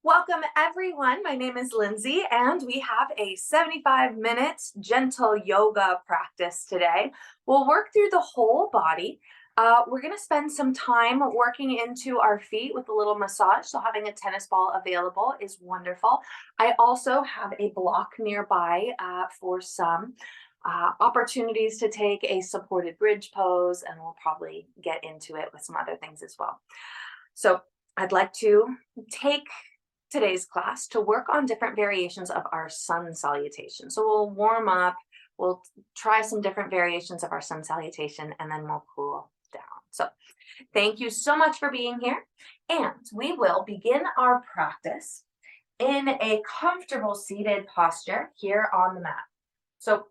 Welcome everyone. My name is Lindsay and we have a 75-minute gentle yoga practice today. We'll work through the whole body. We're going to spend some time working into our feet with a little massage. So having a tennis ball available is wonderful. I also have a block nearby for some opportunities to take a supported bridge pose, and we'll probably get into it with some other things as well. So I'd like to take today's class to work on different variations of our sun salutation. So we'll warm up, we'll try some different variations of our sun salutation, and then we'll cool down. So thank you so much for being here. And we will begin our practice in a comfortable seated posture here on the mat. So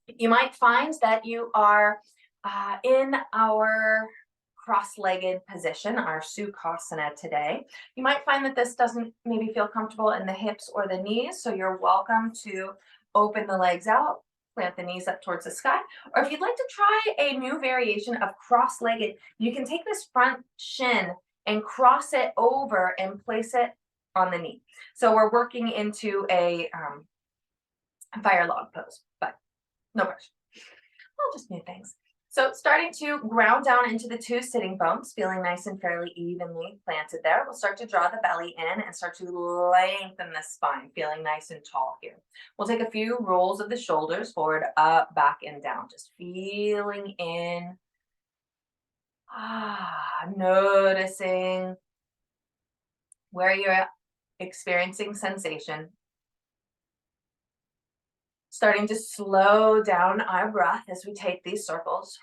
you might find that you are in our cross-legged position, our Sukhasana today. You might find that this doesn't maybe feel comfortable in the hips or the knees, so you're welcome to open the legs out, plant the knees up towards the sky. Or if you'd like to try a new variation of cross-legged, you can take this front shin and cross it over and place it on the knee. So we're working into a fire log pose, but no pressure. I'll just move things. So starting to ground down into the two sitting bones, feeling nice and fairly evenly planted there. We'll start to draw the belly in and start to lengthen the spine, feeling nice and tall here. We'll take a few rolls of the shoulders forward, up, back, and down, just feeling in, noticing where you're experiencing sensation. Starting to slow down our breath as we take these circles.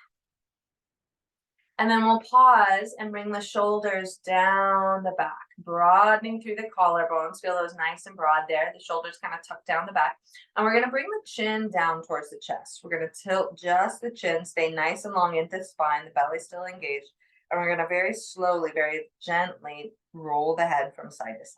And then we'll pause and bring the shoulders down the back, broadening through the collarbones. Feel those nice and broad there. The shoulders kind of tuck down the back. And we're going to bring the chin down towards the chest. We're going to tilt just the chin, stay nice and long into the spine, the belly still engaged. And we're going to very slowly, very gently roll the head from side to side.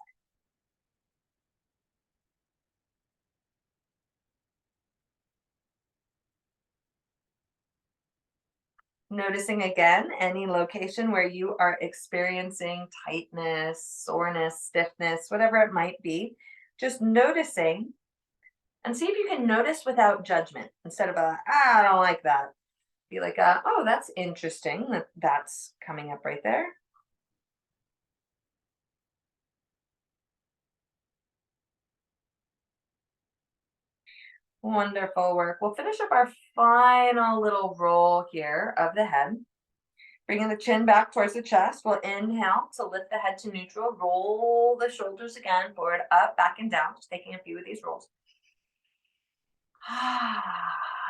Noticing again any location where you are experiencing tightness, soreness, stiffness, whatever it might be. Just noticing and see if you can notice without judgment instead of I don't like that. Be like, oh, that's interesting that that's coming up right there. Wonderful work. We'll finish up our final little roll here of the head. Bringing the chin back towards the chest. We'll inhale to lift the head to neutral. Roll the shoulders again, forward, up, back, and down. Just taking a few of these rolls.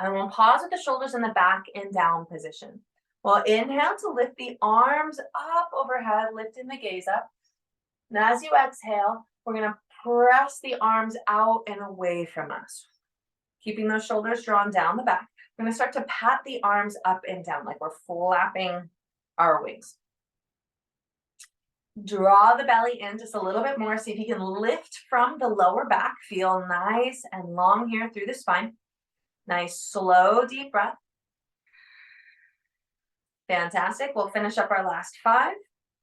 And we'll pause with the shoulders in the back and down position. We'll inhale to lift the arms up overhead, lifting the gaze up. And as you exhale, we're going to press the arms out and away from us. Keeping those shoulders drawn down the back. We're going to start to pat the arms up and down like we're flapping our wings. Draw the belly in just a little bit more. See if you can lift from the lower back. Feel nice and long here through the spine. Nice, slow, deep breath. Fantastic. We'll finish up our last 5,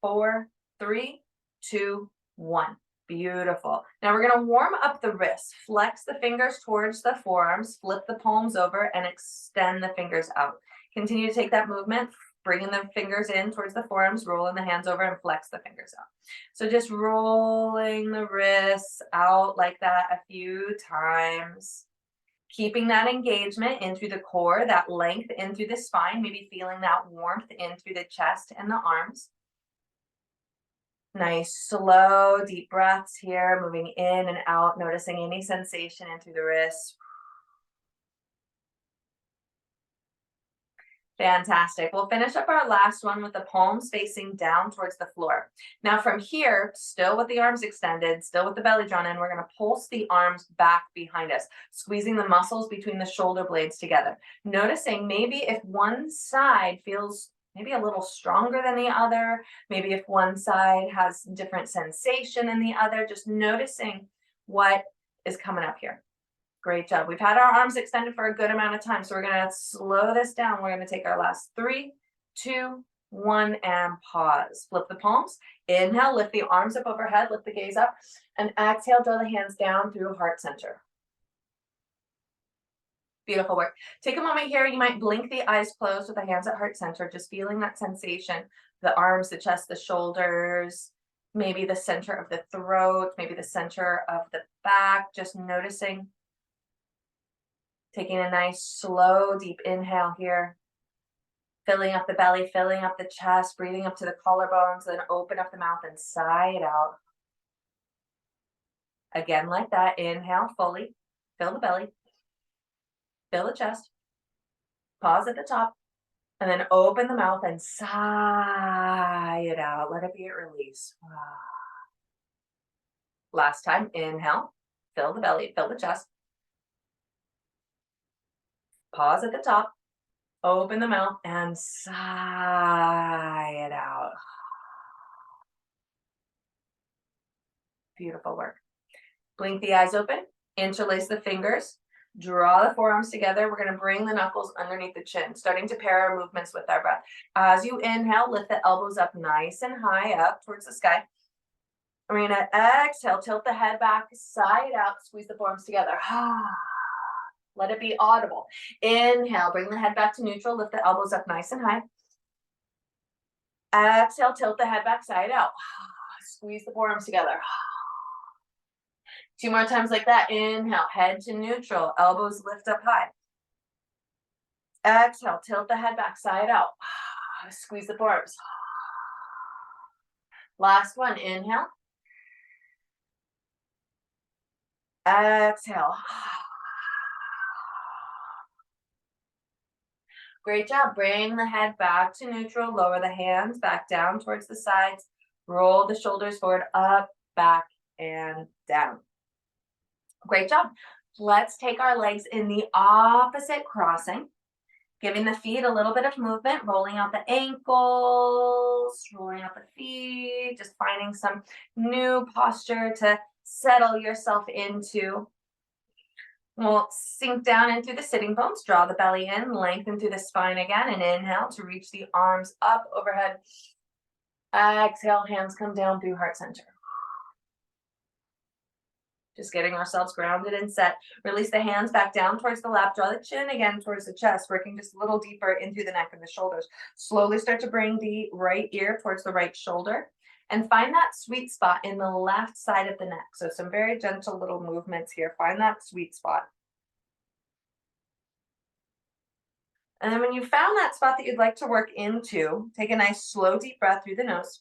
4, 3, 2, 1. Beautiful. Now we're going to warm up the wrists. Flex the fingers towards the forearms. Flip the palms over and extend the fingers out. Continue to take that movement. Bringing the fingers in towards the forearms, rolling the hands over and flex the fingers out. So just rolling the wrists out like that a few times. Keeping that engagement in through the core, that length in through the spine, maybe feeling that warmth in through the chest and the arms. Nice, slow, deep breaths here, moving in and out, noticing any sensation in through the wrists. Fantastic. We'll finish up our last one with the palms facing down towards the floor. Now from here, still with the arms extended, still with the belly drawn in, we're going to pulse the arms back behind us, squeezing the muscles between the shoulder blades together. Noticing maybe if one side feels maybe a little stronger than the other, maybe if one side has different sensation than the other, just noticing what is coming up here. Great job. We've had our arms extended for a good amount of time, so we're going to slow this down. We're going to take our last 3, 2, 1, and pause. Flip the palms. Inhale, lift the arms up overhead, lift the gaze up, and exhale, draw the hands down through heart center. Beautiful work. Take a moment here. You might blink the eyes closed with the hands at heart center, just feeling that sensation, the arms, the chest, the shoulders, maybe the center of the throat, maybe the center of the back, just noticing. Taking a nice, slow, deep inhale here. Filling up the belly, filling up the chest, breathing up to the collarbones, then open up the mouth and sigh it out. Again, like that. Inhale fully. Fill the belly. Fill the chest. Pause at the top. And then open the mouth and sigh it out. Let it be a release. Last time. Inhale. Fill the belly. Fill the chest. Pause at the top. Open the mouth and sigh it out. Beautiful work. Blink the eyes open. Interlace the fingers. Draw the forearms together. We're going to bring the knuckles underneath the chin, starting to pair our movements with our breath. As you inhale, lift the elbows up nice and high up towards the sky. We're going to exhale, tilt the head back, sigh it out, squeeze the forearms together. Let it be audible. Inhale, bring the head back to neutral, lift the elbows up nice and high. Exhale, tilt the head back, sigh it out. Squeeze the forearms together. 2 more times like that. Inhale, head to neutral, elbows lift up high. Exhale, tilt the head back, sigh it out. Squeeze the forearms. Last one, inhale. Exhale. Great job. Bring the head back to neutral. Lower the hands back down towards the sides. Roll the shoulders forward, up, back, and down. Great job. Let's take our legs in the opposite crossing, giving the feet a little bit of movement, rolling out the ankles, rolling out the feet, just finding some new posture to settle yourself into. We'll sink down into the sitting bones, draw the belly in, lengthen through the spine again, and inhale to reach the arms up overhead. Exhale, hands come down through heart center. Just getting ourselves grounded and set. Release the hands back down towards the lap. Draw the chin again towards the chest, working just a little deeper into the neck and the shoulders. Slowly start to bring the right ear towards the right shoulder. And find that sweet spot in the left side of the neck. So some very gentle little movements here. Find that sweet spot. And then when you found that spot that you'd like to work into, take a nice slow deep breath through the nose.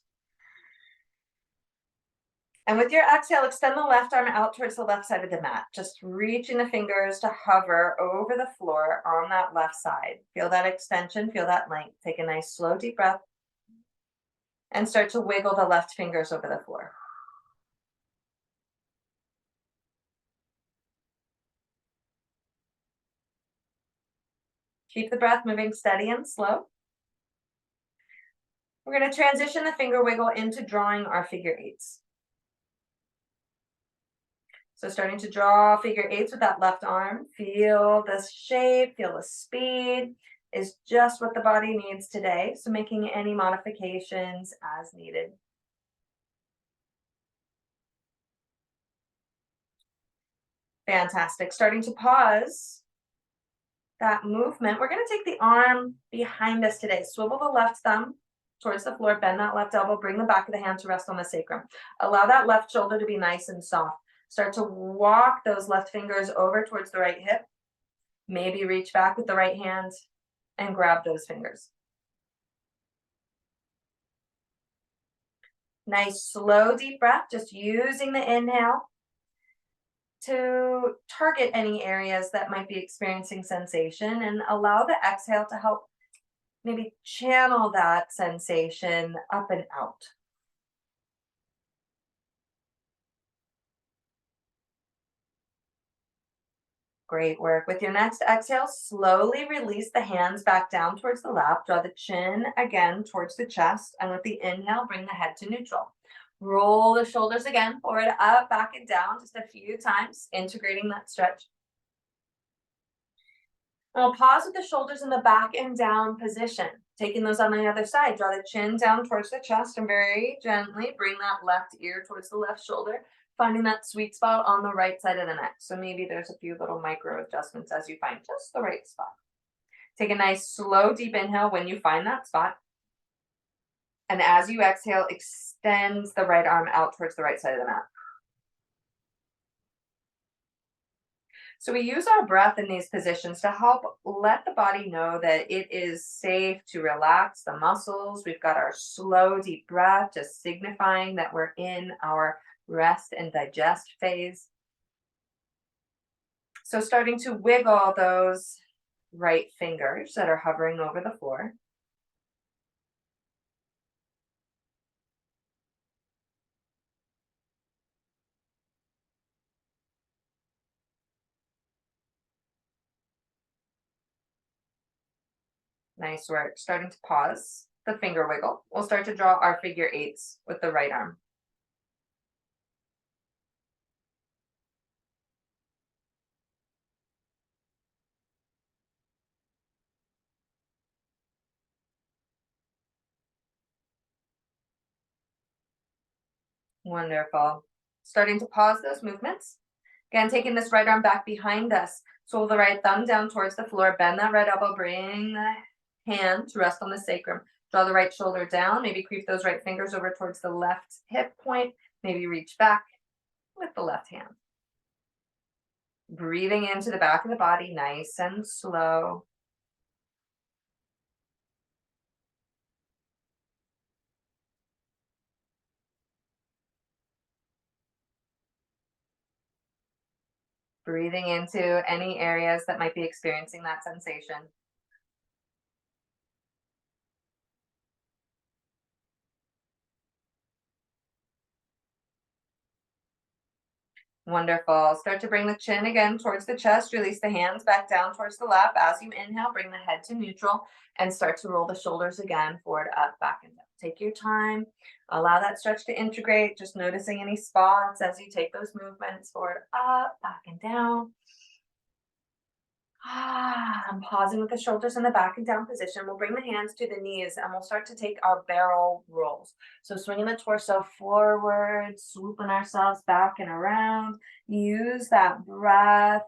And with your exhale, extend the left arm out towards the left side of the mat, just reaching the fingers to hover over the floor on that left side. Feel that extension, feel that length. Take a nice slow deep breath and start to wiggle the left fingers over the floor. Keep the breath moving steady and slow. We're going to transition the finger wiggle into drawing our figure eights. So starting to draw figure eights with that left arm. Feel the shape, feel the speed is just what the body needs today. So making any modifications as needed. Fantastic. Starting to pause that movement. We're going to take the arm behind us today. Swivel the left thumb towards the floor, bend that left elbow, bring the back of the hand to rest on the sacrum. Allow that left shoulder to be nice and soft. Start to walk those left fingers over towards the right hip. Maybe reach back with the right hand and grab those fingers. Nice, slow, deep breath, just using the inhale to target any areas that might be experiencing sensation, and allow the exhale to help maybe channel that sensation up and out. Great work. With your next exhale, slowly release the hands back down towards the lap. Draw the chin again towards the chest. And with the inhale, bring the head to neutral. Roll the shoulders again, forward, up, back, and down just a few times, integrating that stretch. Now pause with the shoulders in the back and down position. Taking those on the other side, draw the chin down towards the chest and very gently bring that left ear towards the left shoulder, finding that sweet spot on the right side of the neck. So maybe there's a few little micro adjustments as you find just the right spot. Take a nice slow deep inhale when you find that spot. And as you exhale, extend the right arm out towards the right side of the mat. So we use our breath in these positions to help let the body know that it is safe to relax the muscles. We've got our slow, deep breath, just signifying that we're in our rest and digest phase. So starting to wiggle those right fingers that are hovering over the floor. Nice work. Starting to pause the finger wiggle. We'll start to draw our figure eights with the right arm. Wonderful. Starting to pause those movements. Again, taking this right arm back behind us. So the right thumb down towards the floor. Bend that right elbow. Bring the hand to rest on the sacrum. Draw the right shoulder down. Maybe creep those right fingers over towards the left hip point. Maybe reach back with the left hand. Breathing into the back of the body, nice and slow. Breathing into any areas that might be experiencing that sensation. Wonderful. Start to bring the chin again towards the chest. Release the hands back down towards the lap. As you inhale, bring the head to neutral and start to roll the shoulders again, forward, up, back, and down. Take your time. Allow that stretch to integrate. Just noticing any spots as you take those movements forward, up, back, and down. I'm pausing with the shoulders in the back and down position. We'll bring the hands to the knees and we'll start to take our barrel rolls. So swinging the torso forward, swooping ourselves back and around. Use that breath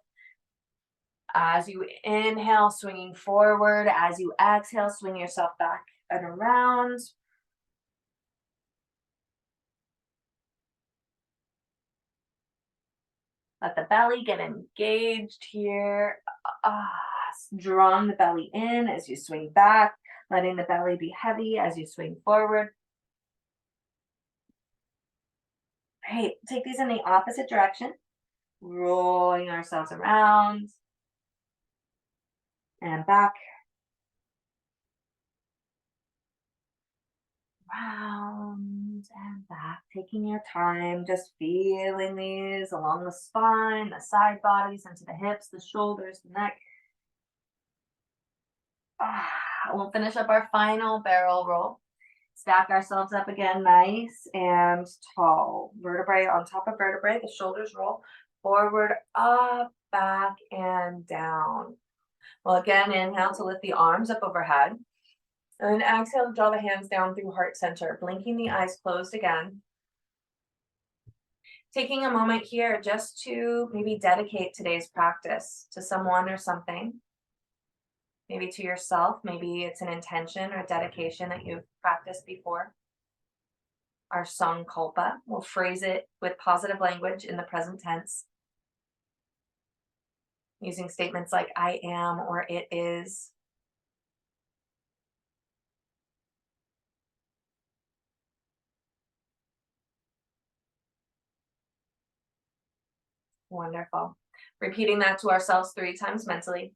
as you inhale, swinging forward. As you exhale, swing yourself back and around. Let the belly get engaged here. Drawing the belly in as you swing back, letting the belly be heavy as you swing forward. Great. Take these in the opposite direction, rolling ourselves around and back, round and back. Taking your time, just feeling these along the spine, the side bodies, into the hips, the shoulders, the neck. We'll finish up our final barrel roll. Stack ourselves up again, nice and tall. Vertebrae on top of vertebrae, the shoulders roll forward, up, back, and down. Well, again, inhale to lift the arms up overhead. And then exhale to draw the hands down through heart center, blinking the eyes closed again. Taking a moment here just to maybe dedicate today's practice to someone or something. Maybe to yourself, maybe it's an intention or dedication that you've practiced before. Our sankalpa, we'll phrase it with positive language in the present tense, using statements like I am or it is. Wonderful. Repeating that to ourselves 3 times mentally.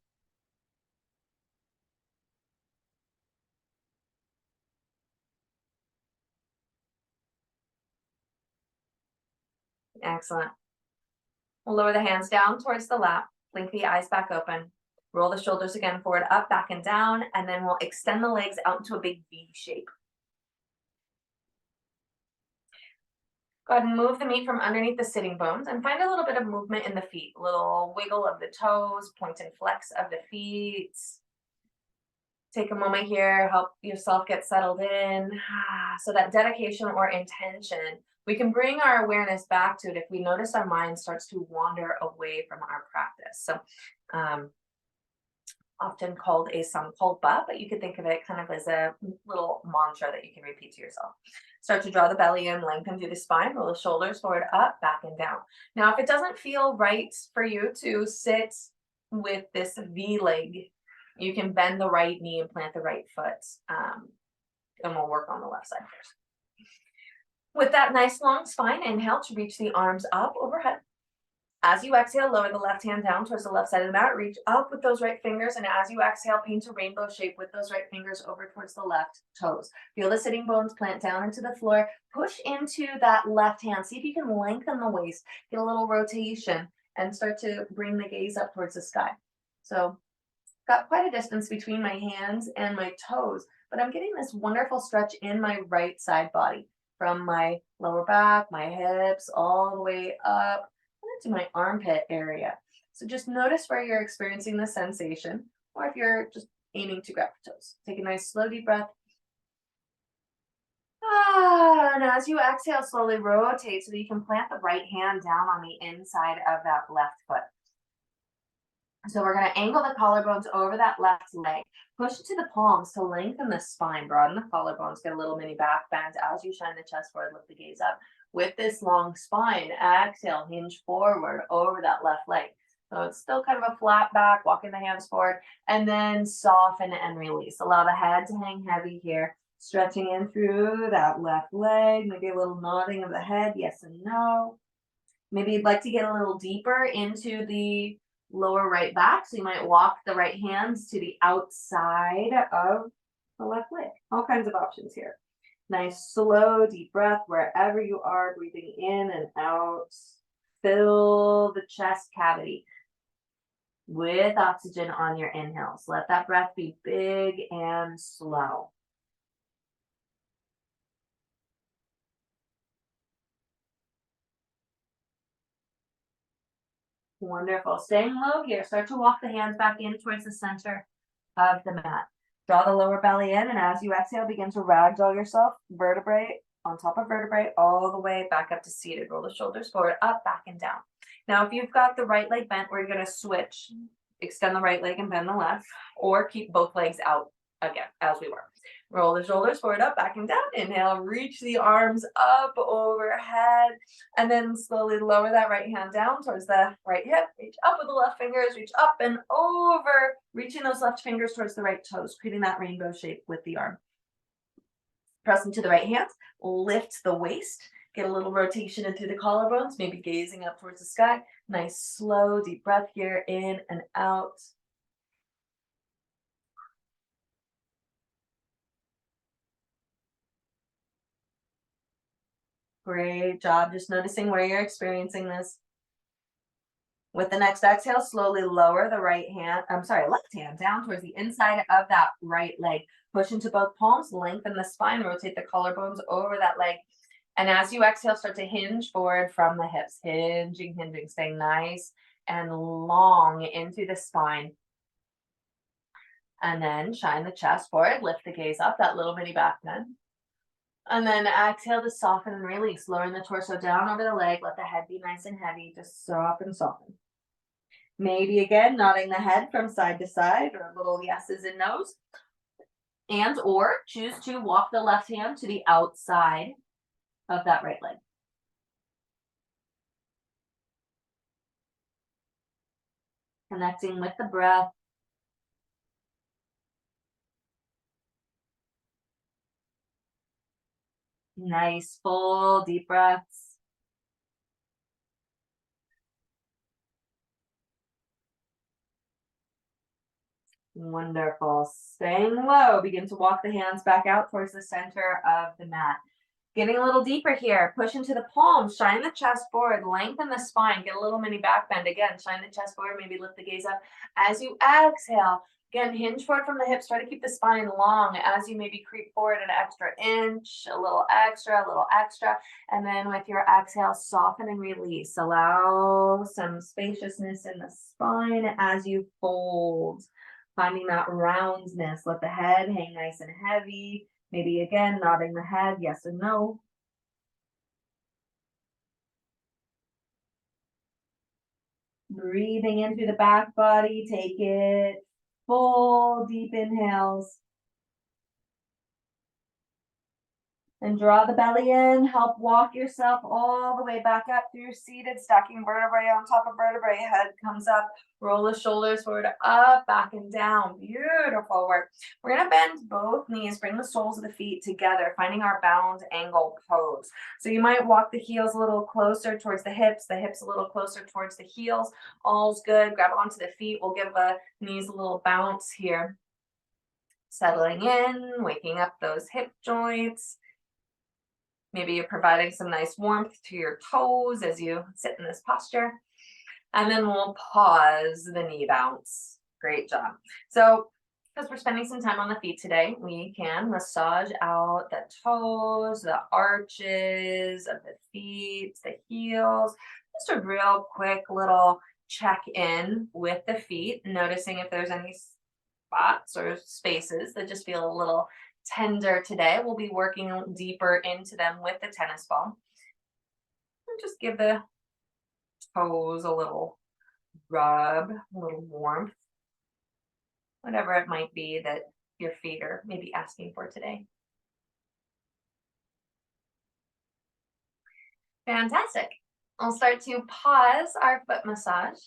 Excellent. We'll lower the hands down towards the lap, blink the eyes back open, roll the shoulders again forward, up, back, and down, and then we'll extend the legs out into a big V shape. Go ahead and move the meat from underneath the sitting bones and find a little bit of movement in the feet, a little wiggle of the toes, point and flex of the feet. Take a moment here, help yourself get settled in. So that dedication or intention, we can bring our awareness back to it if we notice our mind starts to wander away from our practice. So often called a sankalpa, but you could think of it kind of as a little mantra that you can repeat to yourself. Start to draw the belly in, lengthen through the spine, roll the shoulders forward, up, back, and down. Now, if it doesn't feel right for you to sit with this V leg, you can bend the right knee and plant the right foot, and we'll work on the left side first. With that nice long spine, inhale to reach the arms up overhead. As you exhale, lower the left hand down towards the left side of the mat, reach up with those right fingers, and as you exhale, paint a rainbow shape with those right fingers over towards the left toes. Feel the sitting bones plant down into the floor, push into that left hand. See if you can lengthen the waist, get a little rotation, and start to bring the gaze up towards the sky. So, got quite a distance between my hands and my toes, but I'm getting this wonderful stretch in my right side body from my lower back, my hips, all the way up to my armpit area. So just notice where you're experiencing the sensation, or if you're just aiming to grab the toes. Take a nice slow deep breath. And as you exhale, slowly rotate so that you can plant the right hand down on the inside of that left foot. So we're going to angle the collarbones over that left leg. Push to the palms to lengthen the spine, broaden the collarbones, get a little mini back bend as you shine the chest forward, lift the gaze up. With this long spine, exhale, hinge forward over that left leg. So it's still kind of a flat back, walking the hands forward, and then soften and release. Allow the head to hang heavy here, stretching in through that left leg, maybe a little nodding of the head, yes and no. Maybe you'd like to get a little deeper into the lower right back, so you might walk the right hands to the outside of the left leg. All kinds of options here. Nice, slow, deep breath wherever you are, breathing in and out. Fill the chest cavity with oxygen on your inhales. Let that breath be big and slow. Wonderful. Staying low here. Start to walk the hands back in towards the center of the mat. Draw the lower belly in, and as you exhale, begin to ragdoll yourself, vertebrae on top of vertebrae, all the way back up to seated. Roll the shoulders forward, up, back, and down. Now, if you've got the right leg bent, we're going to switch. Extend the right leg and bend the left, or keep both legs out again, as we were. Roll the shoulders forward, up, back, and down. Inhale, reach the arms up overhead, and then slowly lower that right hand down towards the right hip. Reach up with the left fingers, reach up and over, reaching those left fingers towards the right toes, creating that rainbow shape with the arm. Press into the right hand, lift the waist, get a little rotation into the collarbones, maybe gazing up towards the sky. Nice, slow, deep breath here, in and out. Great job. Just noticing where you're experiencing this. With the next exhale, slowly lower the left hand down towards the inside of that right leg. Push into both palms, lengthen the spine, rotate the collarbones over that leg. And as you exhale, start to hinge forward from the hips. Hinging, staying nice and long into the spine. And then shine the chest forward, lift the gaze up, that little mini back bend. And then exhale to soften and release, lowering the torso down over the leg. Let the head be nice and heavy. Just soften. Maybe again, nodding the head from side to side, or little yeses and nos. And or choose to walk the left hand to the outside of that right leg. Connecting with the breath. Nice, full, deep breaths. Wonderful. Staying low, begin to walk the hands back out towards the center of the mat. Getting a little deeper here, push into the palms, shine the chest forward, lengthen the spine, get a little mini back bend. Again, shine the chest forward, maybe lift the gaze up. As you exhale, Again, hinge forward from the hips. Try to keep the spine long as you maybe creep forward an extra inch, a little extra, a little extra. And then with your exhale, soften and release. Allow some spaciousness in the spine as you fold. Finding that roundness. Let the head hang nice and heavy. Maybe again, nodding the head, yes and no. Breathing in through the back body. Take it full deep inhales. And draw the belly in, help walk yourself all the way back up through seated, stacking vertebrae on top of vertebrae. Head comes up, roll the shoulders forward, up, back and down. Beautiful work. We're gonna bend both knees, bring the soles of the feet together, finding our bound angle pose. So you might walk the heels a little closer towards the hips a little closer towards the heels. All's good, grab onto the feet. We'll give the knees a little bounce here. Settling in, waking up those hip joints. Maybe you're providing some nice warmth to your toes as you sit in this posture. And then we'll pause the knee bounce. Great job. So because we're spending some time on the feet today, we can massage out the toes, the arches of the feet, the heels. Just a real quick little check in with the feet, noticing if there's any spots or spaces that just feel a little tender today. We'll be working deeper into them with the tennis ball. And just give the toes a little rub, a little warmth, whatever it might be that your feet are maybe asking for today. Fantastic. I'll start to pause our foot massage.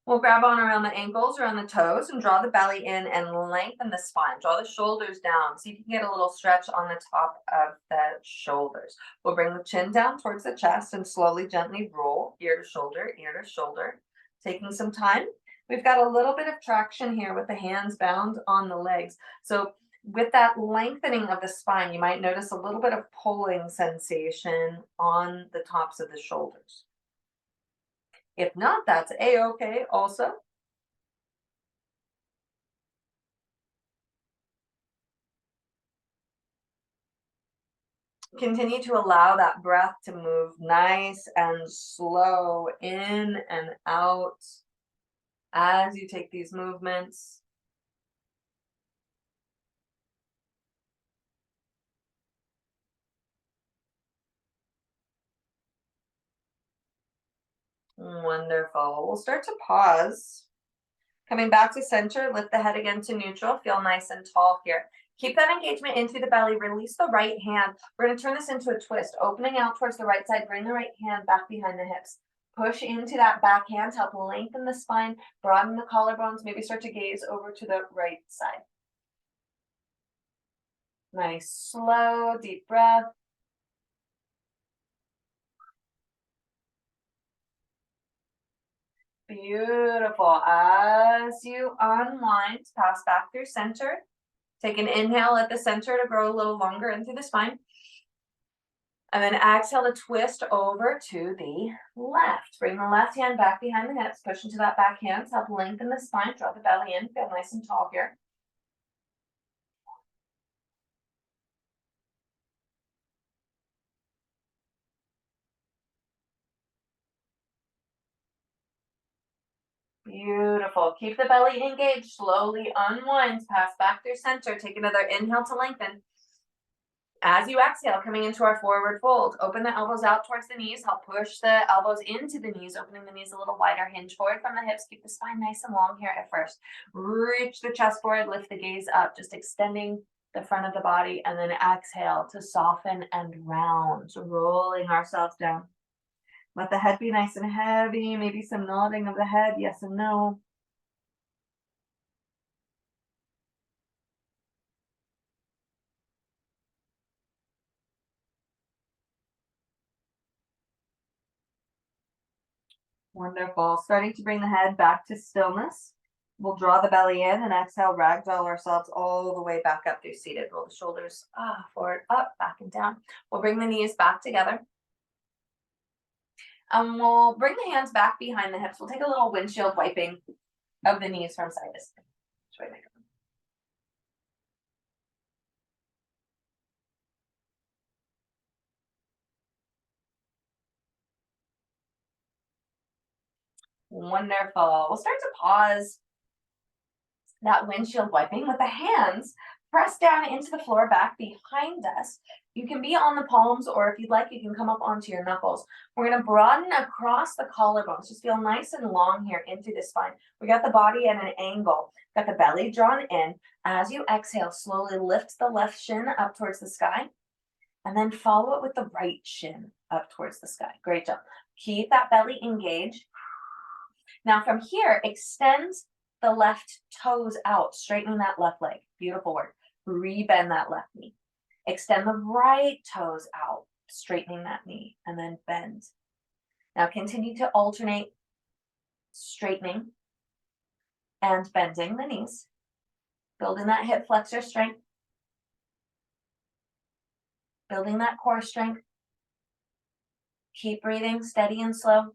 We'll grab on around the ankles, around the toes, and draw the belly in and lengthen the spine. Draw the shoulders down so you can get a little stretch on the top of the shoulders. We'll bring the chin down towards the chest and slowly, gently roll ear to shoulder, taking some time. We've got a little bit of traction here with the hands bound on the legs. So with that lengthening of the spine, you might notice a little bit of pulling sensation on the tops of the shoulders. If not, that's a-okay also. Continue to allow that breath to move nice and slow in and out as you take these movements. Wonderful. We'll start to pause. Coming back to center, lift the head again to neutral. Feel nice and tall here. Keep that engagement in through the belly. Release the right hand. We're going to turn this into a twist. Opening out towards the right side. Bring the right hand back behind the hips. Push into that back hand. Help lengthen the spine. Broaden the collarbones. Maybe start to gaze over to the right side. Nice, slow, deep breath. Beautiful. As you unwind, pass back through center. Take an inhale at the center to grow a little longer into the spine. And then exhale to twist over to the left. Bring the left hand back behind the hips. Push into that back hand. Help lengthen the spine. Draw the belly in. Feel nice and tall here. Beautiful. Keep the belly engaged. Slowly unwind. Pass back through center. Take another inhale to lengthen. As you exhale, coming into our forward fold, open the elbows out towards the knees. Help push the elbows into the knees, opening the knees a little wider. Hinge forward from the hips. Keep the spine nice and long here at first. Reach the chest forward. Lift the gaze up, just extending the front of the body. And then exhale to soften and round. So rolling ourselves down. Let the head be nice and heavy. Maybe some nodding of the head, yes and no. Wonderful. Starting to bring the head back to stillness. We'll draw the belly in and exhale, ragdoll ourselves all the way back up through seated. Roll the shoulders forward, up, back and down. We'll bring the knees back together. And we'll bring the hands back behind the hips. We'll take a little windshield wiping of the knees from side to side. Which way am I going? Wonderful. We'll start to pause that windshield wiping with the hands pressed down into the floor back behind us. You can be on the palms, or if you'd like, you can come up onto your knuckles. We're going to broaden across the collarbones. Just feel nice and long here in through the spine. We got the body at an angle. Got the belly drawn in. As you exhale, slowly lift the left shin up towards the sky, and then follow it with the right shin up towards the sky. Great job. Keep that belly engaged. Now from here, extend the left toes out, straightening that left leg. Beautiful work. Rebend that left knee. Extend the right toes out, straightening that knee, and then bend. Now continue to alternate straightening and bending the knees, building that hip flexor strength, building that core strength. Keep breathing steady and slow.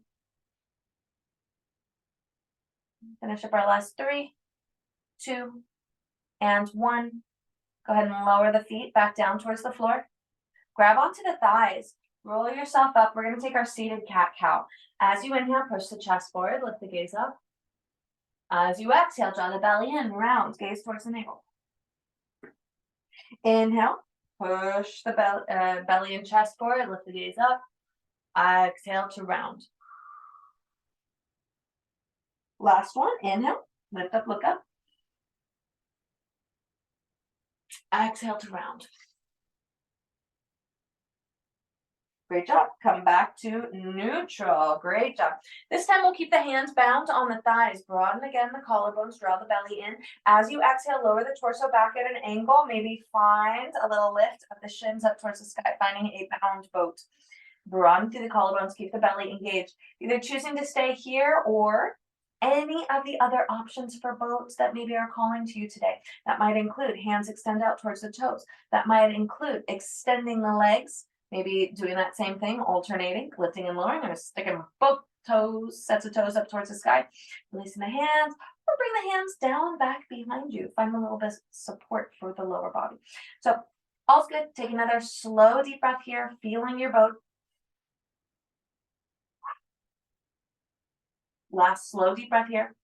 Finish up our last 3, 2, and 1. Go ahead and lower the feet back down towards the floor. Grab onto the thighs. Roll yourself up. We're going to take our seated cat-cow. As you inhale, push the chest forward. Lift the gaze up. As you exhale, draw the belly in. Round. Gaze towards the navel. Inhale. Push the belly and chest forward. Lift the gaze up. Exhale to round. Last one. Inhale. Lift up, look up. Exhale to round. Great job. Come back to neutral. Great job. This time we'll keep the hands bound on the thighs. Broaden again the collarbones. Draw the belly in. As you exhale, lower the torso back at an angle. Maybe find a little lift of the shins up towards the sky, finding a bound boat. Broaden through the collarbones. Keep the belly engaged. Either choosing to stay here or any of the other options for boats that maybe are calling to you today. That might include hands extend out towards the toes. That might include extending the legs, maybe doing that same thing, alternating, lifting and lowering, or sticking both toes, sets of toes up towards the sky, releasing the hands, or bring the hands down back behind you. Find a little bit of support for the lower body. So all's good. Take another slow, deep breath here, feeling your boat. Last slow, deep breath here.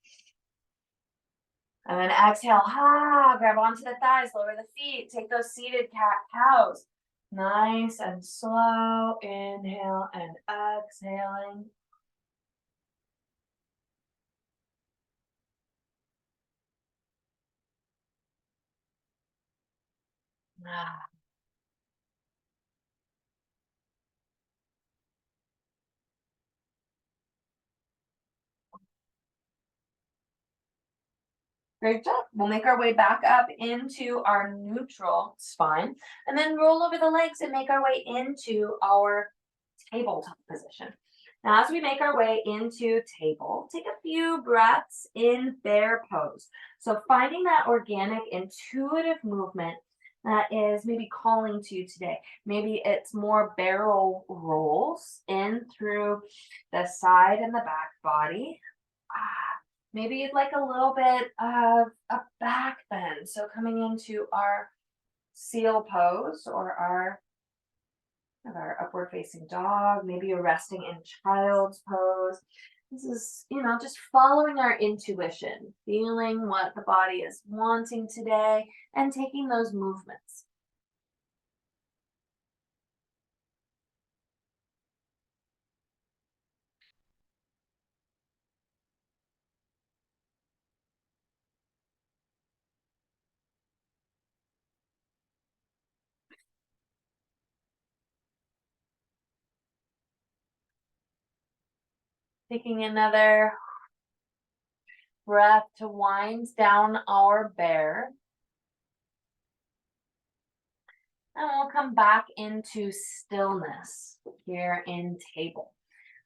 And then exhale, grab onto the thighs, lower the feet, take those seated cat-cows. Nice and slow, inhale and exhaling. Great job. We'll make our way back up into our neutral spine and then roll over the legs and make our way into our tabletop position. Now, as we make our way into table, take a few breaths in bear pose. So finding that organic, intuitive movement that is maybe calling to you today. Maybe it's more barrel rolls in through the side and the back body. Maybe you'd like a little bit of a back bend. So coming into our seal pose or our upward facing dog, maybe you're resting in child's pose. This is, just following our intuition, feeling what the body is wanting today and taking those movements. Taking another breath to wind down our bear. And we'll come back into stillness here in table.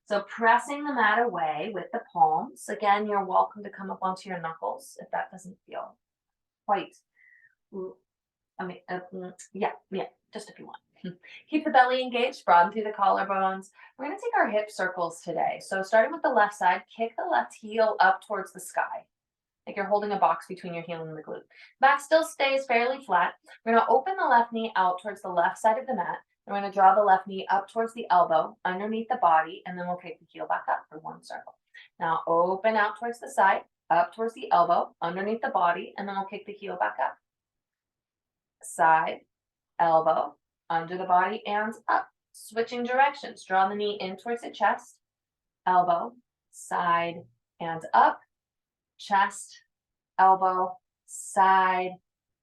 So pressing the mat away with the palms. Again, you're welcome to come up onto your knuckles if that doesn't feel quite, just if you want. Keep the belly engaged, broaden through the collarbones. We're going to take our hip circles today. So starting with the left side, kick the left heel up towards the sky. like you're holding a box between your heel and the glute. Back still stays fairly flat. We're going to open the left knee out towards the left side of the mat. We're going to draw the left knee up towards the elbow, underneath the body, and then we'll kick the heel back up for one circle. Now open out towards the side, up towards the elbow, underneath the body, and then we'll kick the heel back up. Side, elbow, under the body, and up. Switching directions. Draw the knee in towards the chest, elbow, side, and up. Chest, elbow, side,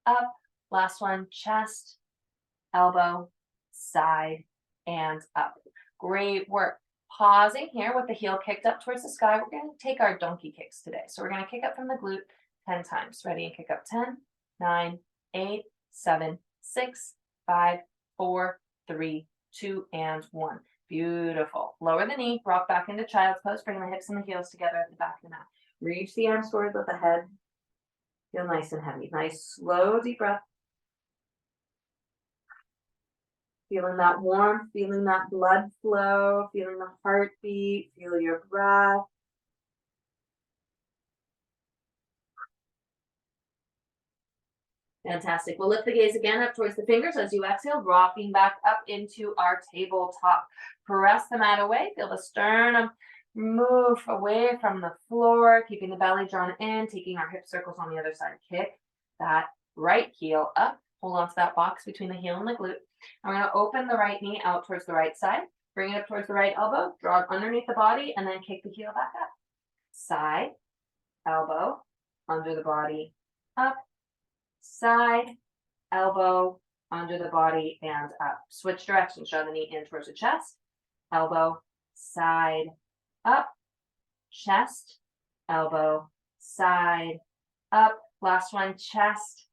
up. Last one, chest, elbow, side, and up. Great work. Pausing here with the heel kicked up towards the sky. We're going to take our donkey kicks today. So we're going to kick up from the glute 10 times. Ready, and kick up 10, 9, 8, 7, 6, 5, 4, 3, 2, and 1. Beautiful. Lower the knee, rock back into child's pose, bring the hips and the heels together at the back of the mat. Reach the arms forward, let the head feel nice and heavy. Nice, slow, deep breath. Feeling that warmth, feeling that blood flow, feeling the heartbeat, feel your breath. Fantastic. We'll lift the gaze again up towards the fingers as you exhale, rocking back up into our tabletop. Press the mat away. Feel the sternum move away from the floor, keeping the belly drawn in, taking our hip circles on the other side. Kick that right heel up. Hold on to that box between the heel and the glute. I'm going to open the right knee out towards the right side. Bring it up towards the right elbow. Draw it underneath the body, and then kick the heel back up. Side, elbow, under the body, up. Side, elbow, under the body, and up. Switch directions. Draw the knee in towards the chest, elbow, side, up, chest, elbow, side, up. Last one, chest,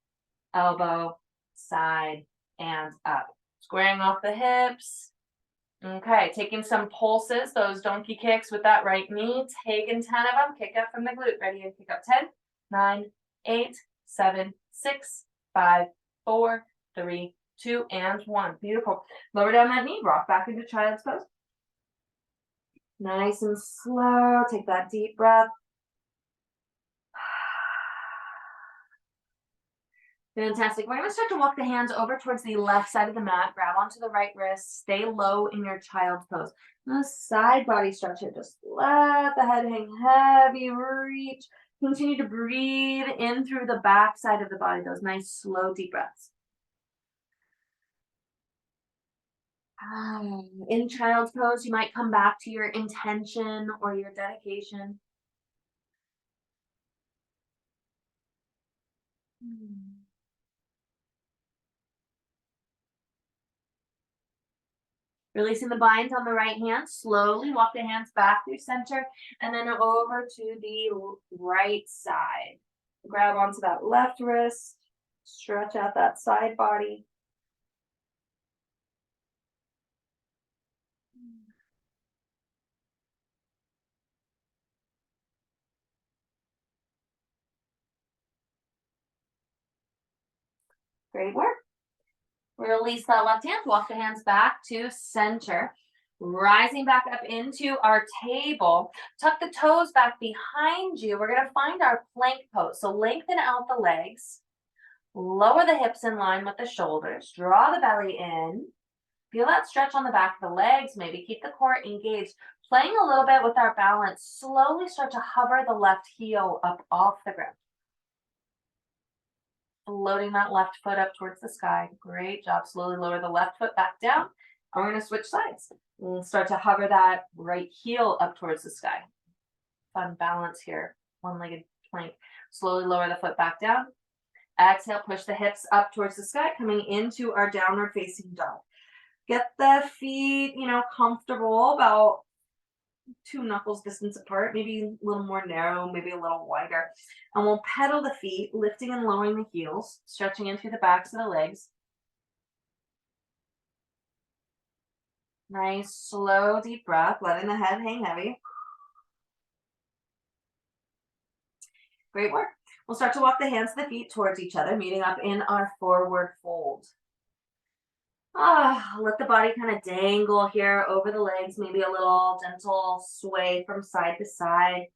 elbow, side, and up. Squaring off the hips. Okay, taking some pulses, those donkey kicks with that right knee. Taking 10 of them. Kick up from the glute. Ready, and kick up 10, 9, 8, 7, 6, 5, 4, 3, 2, and 1. Beautiful. Lower down that knee, rock back into child's pose. Nice and slow. Take that deep breath. Fantastic. We're going to start to walk the hands over towards the left side of the mat. Grab onto the right wrist. Stay low in your child's pose. A side body stretch here. Just let the head hang heavy. Reach. Continue to breathe in through the back side of the body. Those nice, slow, deep breaths. In child's pose, you might come back to your intention or your dedication. Releasing the bind on the right hand, slowly walk the hands back through center and then over to the right side. Grab onto that left wrist, stretch out that side body. Great work. Release that left hand, walk the hands back to center. Rising back up into our table. Tuck the toes back behind you. We're going to find our plank pose. So lengthen out the legs. Lower the hips in line with the shoulders. Draw the belly in. Feel that stretch on the back of the legs. Maybe keep the core engaged. Playing a little bit with our balance. Slowly start to hover the left heel up off the ground. Floating that left foot up towards the sky. Great job. Slowly lower the left foot back down. And we're going to switch sides. We'll start to hover that right heel up towards the sky. Fun balance here. One-legged plank. Slowly lower the foot back down. Exhale, push the hips up towards the sky, coming into our downward facing dog. Get the feet, comfortable, about 2 knuckles distance apart, maybe a little more narrow, maybe a little wider. And we'll pedal the feet, lifting and lowering the heels, stretching into the backs of the legs. Nice, slow, deep breath, letting the head hang heavy. Great work. We'll start to walk the hands and the feet towards each other, meeting up in our forward fold. Let the body kind of dangle here over the legs, maybe a little gentle sway from side to side.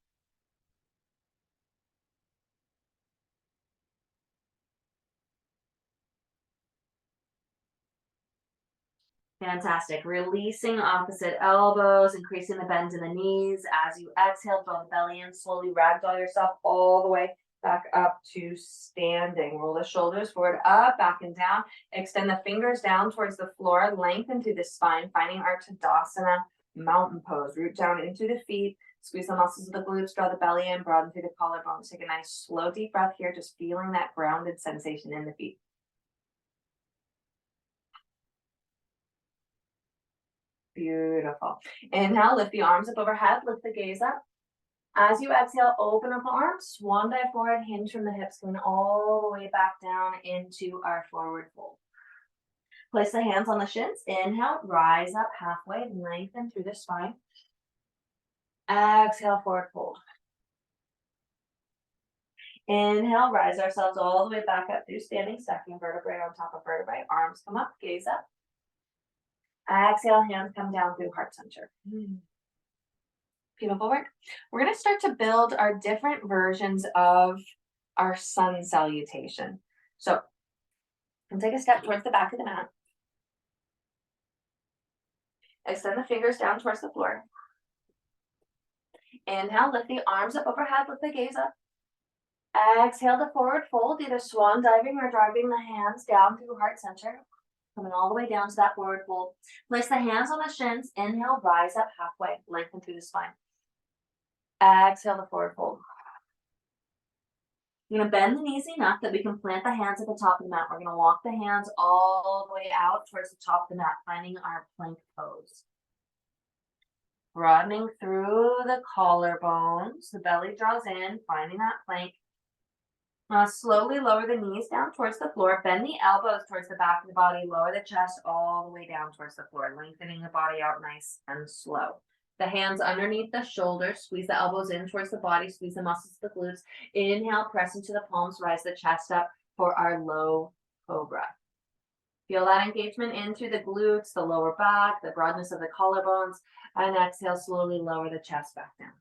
Fantastic. Releasing opposite elbows, increasing the bend in the knees. As you exhale, draw the belly in, slowly ragdoll yourself all the way back up to standing. Roll the shoulders forward, up, back and down. Extend the fingers down towards the floor, lengthen through the spine, finding our Tadasana mountain pose. Root down into the feet, squeeze the muscles of the glutes, draw the belly in, broaden through the collarbones. Take a nice slow deep breath here, just feeling that grounded sensation in the feet. Beautiful. Inhale, lift the arms up overhead, lift the gaze up. As you exhale, open up the arms, swan dive forward, hinge from the hips, coming all the way back down into our forward fold. Place the hands on the shins. Inhale, rise up halfway, lengthen through the spine. Exhale, forward fold. Inhale, rise ourselves all the way back up through standing, stacking vertebrae on top of vertebrae. Arms come up, gaze up. Exhale, hands come down through heart center. Beautiful work. We're going to start to build our different versions of our sun salutation. So, we'll take a step towards the back of the mat. Extend the fingers down towards the floor. Inhale, lift the arms up overhead, lift the gaze up. Exhale to forward fold, either swan diving or driving the hands down through heart center. Coming all the way down to that forward fold. Place the hands on the shins. Inhale, rise up halfway, lengthen through the spine. Exhale to forward fold. You're going to bend the knees enough that we can plant the hands at the top of the mat. We're going to walk the hands all the way out towards the top of the mat, finding our plank pose. Broadening through the collarbones. The belly draws in, finding that plank. Now slowly lower the knees down towards the floor. Bend the elbows towards the back of the body. Lower the chest all the way down towards the floor, lengthening the body out nice and slow. The hands underneath the shoulders. Squeeze the elbows in towards the body. Squeeze the muscles of the glutes. Inhale, press into the palms. Rise the chest up for our low cobra. Feel that engagement in through the glutes, the lower back, the broadness of the collarbones. And exhale, slowly lower the chest back down.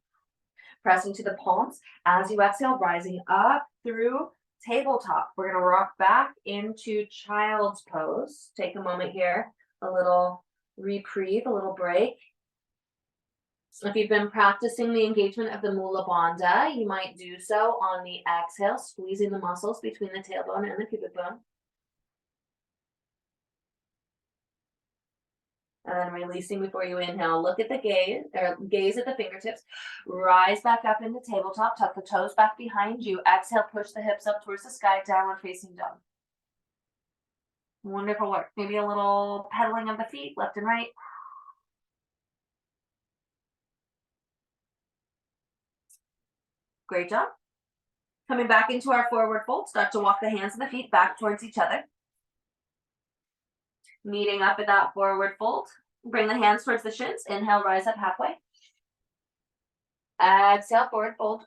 Pressing to the palms. As you exhale, rising up through tabletop. We're going to rock back into child's pose. Take a moment here, a little reprieve, a little break. If you've been practicing the engagement of the Mula Bandha, you might do so on the exhale, squeezing the muscles between the tailbone and the pubic bone. And then releasing before you inhale. Look at the gaze, or gaze at the fingertips. Rise back up into tabletop. Tuck the toes back behind you. Exhale, push the hips up towards the sky, downward facing dog. Wonderful work. Maybe a little pedaling of the feet, left and right. Great job. Coming back into our forward fold. Start to walk the hands and the feet back towards each other. Meeting up at that forward fold. Bring the hands towards the shins. Inhale, rise up halfway. Exhale, forward fold.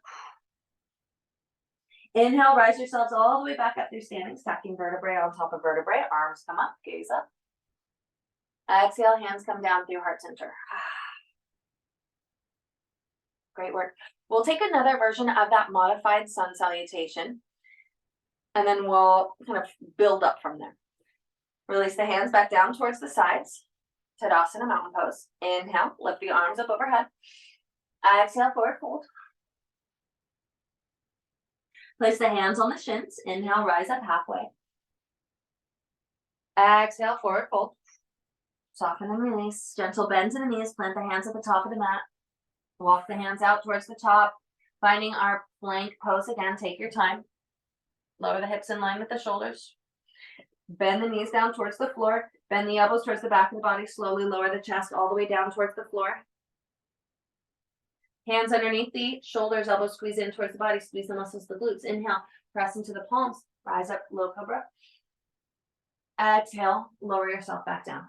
Inhale, rise yourselves all the way back up through standing, stacking vertebrae on top of vertebrae. Arms come up, gaze up. Exhale, hands come down through heart center. Great work. We'll take another version of that modified sun salutation, and then we'll kind of build up from there. Release the hands back down towards the sides. Tadasana mountain pose. Inhale, lift the arms up overhead. Exhale, forward fold. Place the hands on the shins. Inhale, rise up halfway. Exhale, forward fold. Soften and release. Gentle bends in the knees. Plant the hands at the top of the mat. Walk the hands out towards the top. Finding our plank pose again. Take your time. Lower the hips in line with the shoulders. Bend the knees down towards the floor. Bend the elbows towards the back of the body. Slowly lower the chest all the way down towards the floor. Hands underneath the shoulders, elbows squeeze in towards the body. Squeeze the muscles of the glutes. Inhale, press into the palms. Rise up, low cobra. Exhale, lower yourself back down.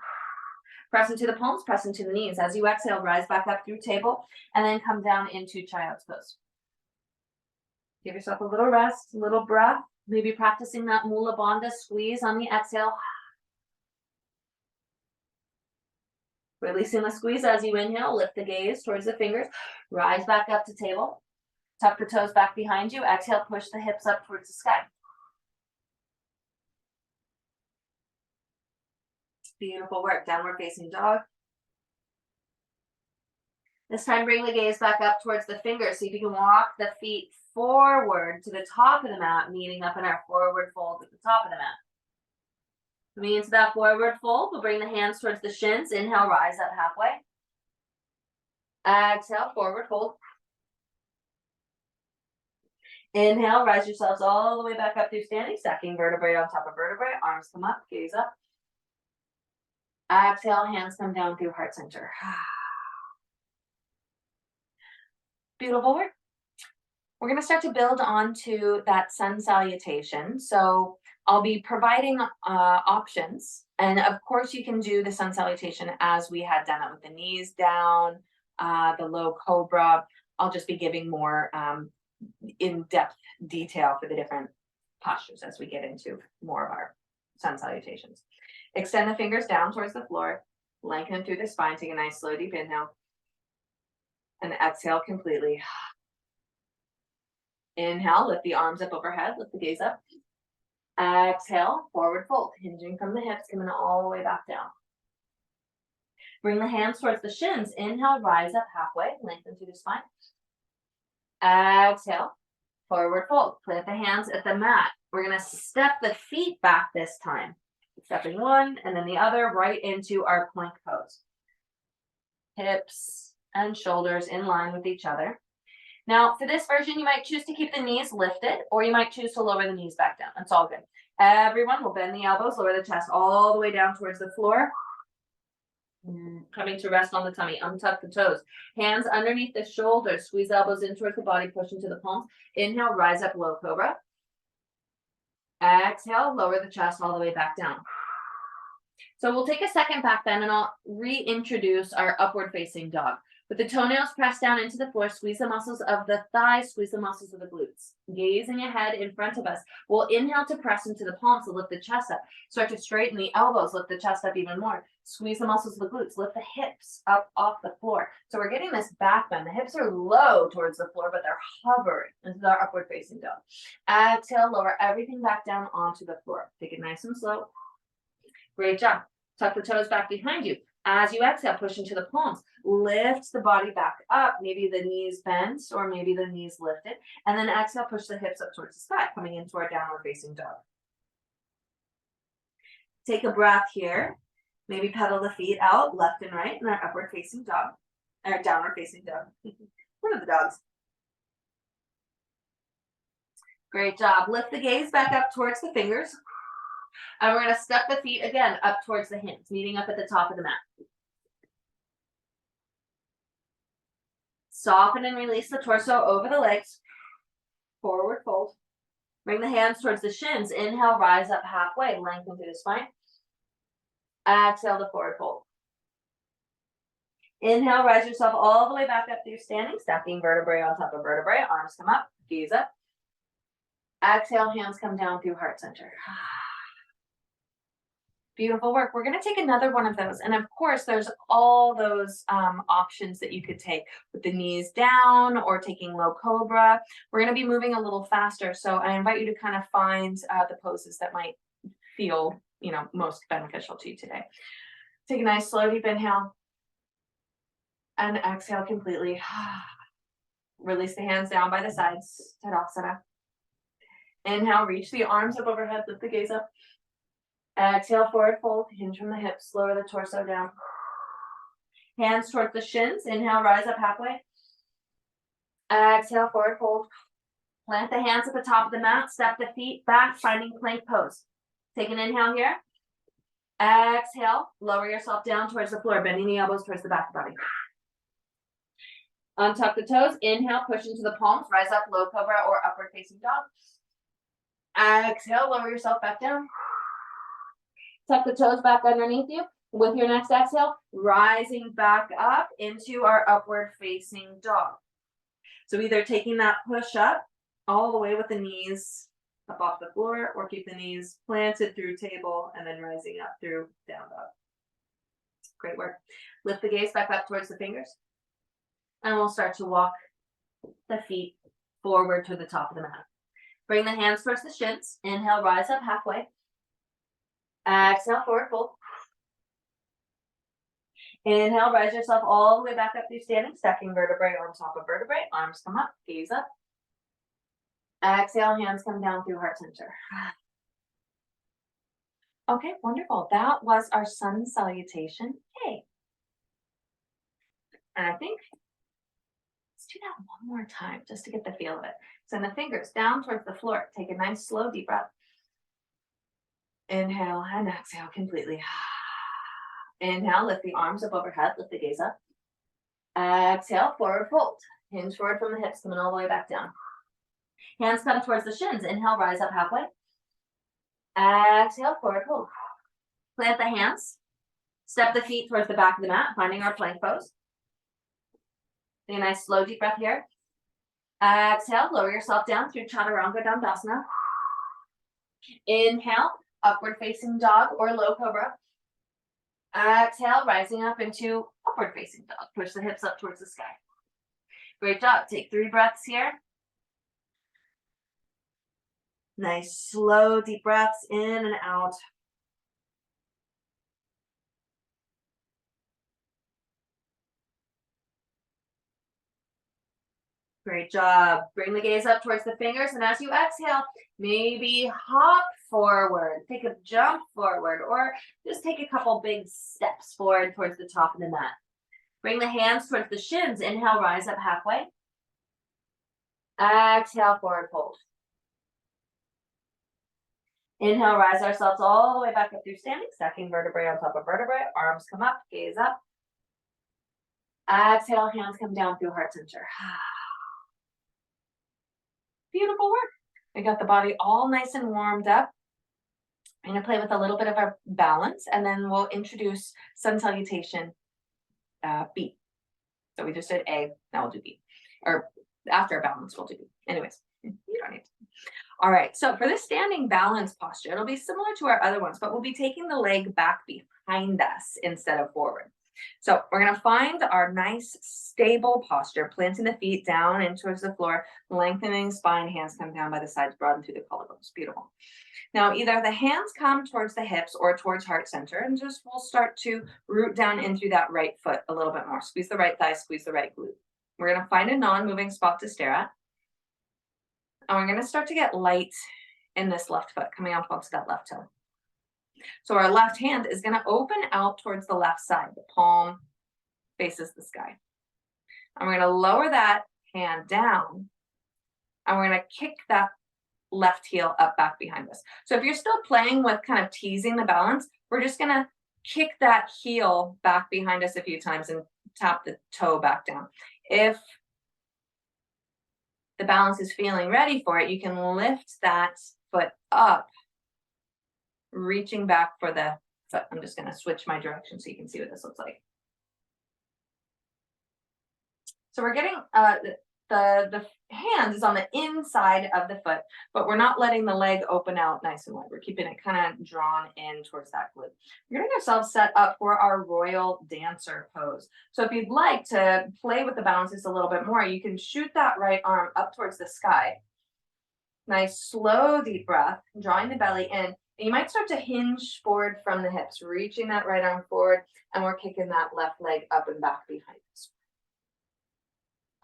Press into the palms, press into the knees. As you exhale, rise back up through table, and then come down into child's pose. Give yourself a little rest, a little breath. Maybe practicing that Mula Bandha squeeze on the exhale. Releasing the squeeze as you inhale, lift the gaze towards the fingers, rise back up to table, tuck the toes back behind you, exhale, push the hips up towards the sky. Beautiful work. Downward facing dog. This time, bring the gaze back up towards the fingers. See if you can walk the feet forward to the top of the mat, meeting up in our forward fold at the top of the mat. Coming into that forward fold, we'll bring the hands towards the shins. Inhale, rise up halfway. Exhale, forward fold. Inhale, rise yourselves all the way back up through standing, stacking vertebrae on top of vertebrae. Arms come up, gaze up. Exhale, hands come down through heart center. Beautiful work. We're going to start to build onto that sun salutation. So I'll be providing options. And of course, you can do the sun salutation as we had done it with the knees down, the low cobra. I'll just be giving more in-depth detail for the different postures as we get into more of our sun salutations. Extend the fingers down towards the floor, lengthen through the spine, take a nice slow deep inhale, and exhale completely. Inhale, lift the arms up overhead, lift the gaze up. Exhale, forward fold, hinging from the hips, coming all the way back down. Bring the hands towards the shins. Inhale, rise up halfway, lengthen through the spine. Exhale, forward fold. Plant the hands at the mat. We're going to step the feet back this time. Stepping one and then the other right into our plank pose. Hips and shoulders in line with each other. Now, for this version, you might choose to keep the knees lifted, or you might choose to lower the knees back down. That's all good. Everyone will bend the elbows, lower the chest all the way down towards the floor. Coming to rest on the tummy, untuck the toes. Hands underneath the shoulders, squeeze elbows in towards the body, push into the palms. Inhale, rise up, low cobra. Exhale, lower the chest all the way back down. So we'll take a second back then, and I'll reintroduce our upward facing dog. With the toenails pressed down into the floor, squeeze the muscles of the thighs, squeeze the muscles of the glutes. Gazing ahead in front of us, we'll inhale to press into the palms to lift the chest up. Start to straighten the elbows, lift the chest up even more. Squeeze the muscles of the glutes, lift the hips up off the floor. So we're getting this back bend. The hips are low towards the floor, but they're hovering. This is our upward facing dog. Exhale, lower everything back down onto the floor. Take it nice and slow. Great job. Tuck the toes back behind you. As you exhale, push into the palms. Lift the body back up. Maybe the knees bent or maybe the knees lifted. And then exhale, push the hips up towards the sky, coming into our downward facing dog. Take a breath here. Maybe pedal the feet out left and right in our upward facing dog, or downward facing dog. One of the dogs. Great job. Lift the gaze back up towards the fingers. And we're going to step the feet again up towards the hands, meeting up at the top of the mat. Soften and release the torso over the legs. Forward fold. Bring the hands towards the shins. Inhale, rise up halfway, lengthen through the spine. Exhale to forward fold. Inhale, rise yourself all the way back up through standing, stacking vertebrae on top of vertebrae. Arms come up, gaze up. Exhale, hands come down through heart center. Beautiful work. We're going to take another one of those. And of course, there's all those options that you could take with the knees down or taking low cobra. We're going to be moving a little faster. So I invite you to kind of find the poses that might feel, most beneficial to you today. Take a nice slow deep inhale and exhale completely. Release the hands down by the sides, Tadasana. Inhale, reach the arms up overhead, lift the gaze up. Exhale, forward fold, hinge from the hips, lower the torso down. Hands towards the shins. Inhale, rise up halfway. Exhale, forward fold. Plant the hands at the top of the mat, step the feet back, finding plank pose. Take an inhale here. Exhale, lower yourself down towards the floor, bending the elbows towards the back of the body. Untuck the toes. Inhale, push into the palms, rise up, low cobra or upward facing dog. Exhale, lower yourself back down. Tuck the toes back underneath you. With your next exhale, rising back up into our upward facing dog. So either taking that push up all the way with the knees up off the floor, or keep the knees planted through table and then rising up through down dog. Great work. Lift the gaze back up towards the fingers. And we'll start to walk the feet forward to the top of the mat. Bring the hands towards the shins. Inhale, rise up halfway. Exhale, forward fold. Inhale, rise yourself all the way back up through standing, stacking vertebrae on top of vertebrae. Arms come up, gaze up. Exhale, hands come down through heart center. Okay, wonderful. That was our sun salutation. Hey. And I think let's do that one more time just to get the feel of it. Send the fingers down towards the floor. Take a nice slow deep breath. Inhale and exhale completely. Inhale, lift the arms up overhead, lift the gaze up. Exhale, forward fold. Hinge forward from the hips, coming all the way back down. Hands come towards the shins. Inhale, rise up halfway. Exhale, forward fold. Plant the hands. Step the feet towards the back of the mat, finding our plank pose. Take a nice slow deep breath here. Exhale, lower yourself down through Chaturanga Dandasana. Inhale, upward facing dog or low cobra. Exhale, rising up into upward facing dog. Push the hips up towards the sky. Great job. Take 3 breaths here. Nice slow deep breaths in and out. Great job. Bring the gaze up towards the fingers, and as you exhale, maybe hop forward, take a jump forward, or just take a couple big steps forward towards the top of the mat. Bring the hands towards the shins. Inhale, rise up halfway. Exhale, forward fold. Inhale, rise ourselves all the way back up through standing, stacking vertebrae on top of vertebrae. Arms come up, gaze up. Exhale, hands come down through heart center. Beautiful work. We got the body all nice and warmed up. I'm going to play with a little bit of our balance, and then we'll introduce sun salutation B. So we just did A, now we'll do B. Or after our balance, we'll do B. Anyways, you don't need to. All right, so for this standing balance posture, it'll be similar to our other ones, but we'll be taking the leg back behind us instead of forward. So we're going to find our nice stable posture, planting the feet down in towards the floor, lengthening spine, hands come down by the sides, broaden through the collarbones. Beautiful. Now either the hands come towards the hips or towards heart center, and just we'll start to root down in through that right foot a little bit more. Squeeze the right thigh, squeeze the right glute. We're going to find a non-moving spot to stare at. And we're going to start to get light in this left foot, coming up onto that left toe. So our left hand is going to open out towards the left side. The palm faces the sky. And we're going to lower that hand down. And we're going to kick that left heel up back behind us. So if you're still playing with kind of teasing the balance, we're just going to kick that heel back behind us a few times and tap the toe back down. If the balance is feeling ready for it, you can lift that foot up, reaching back for the foot. I'm just going to switch my direction so you can see what this looks like. So we're getting the hand is on the inside of the foot, but we're not letting the leg open out nice and wide. We're keeping it kind of drawn in towards that glute. We're getting ourselves set up for our royal dancer pose. So if you'd like to play with the balance just a little bit more, you can shoot that right arm up towards the sky. Nice slow deep breath, drawing the belly in. And you might start to hinge forward from the hips, reaching that right arm forward, and we're kicking that left leg up and back behind us.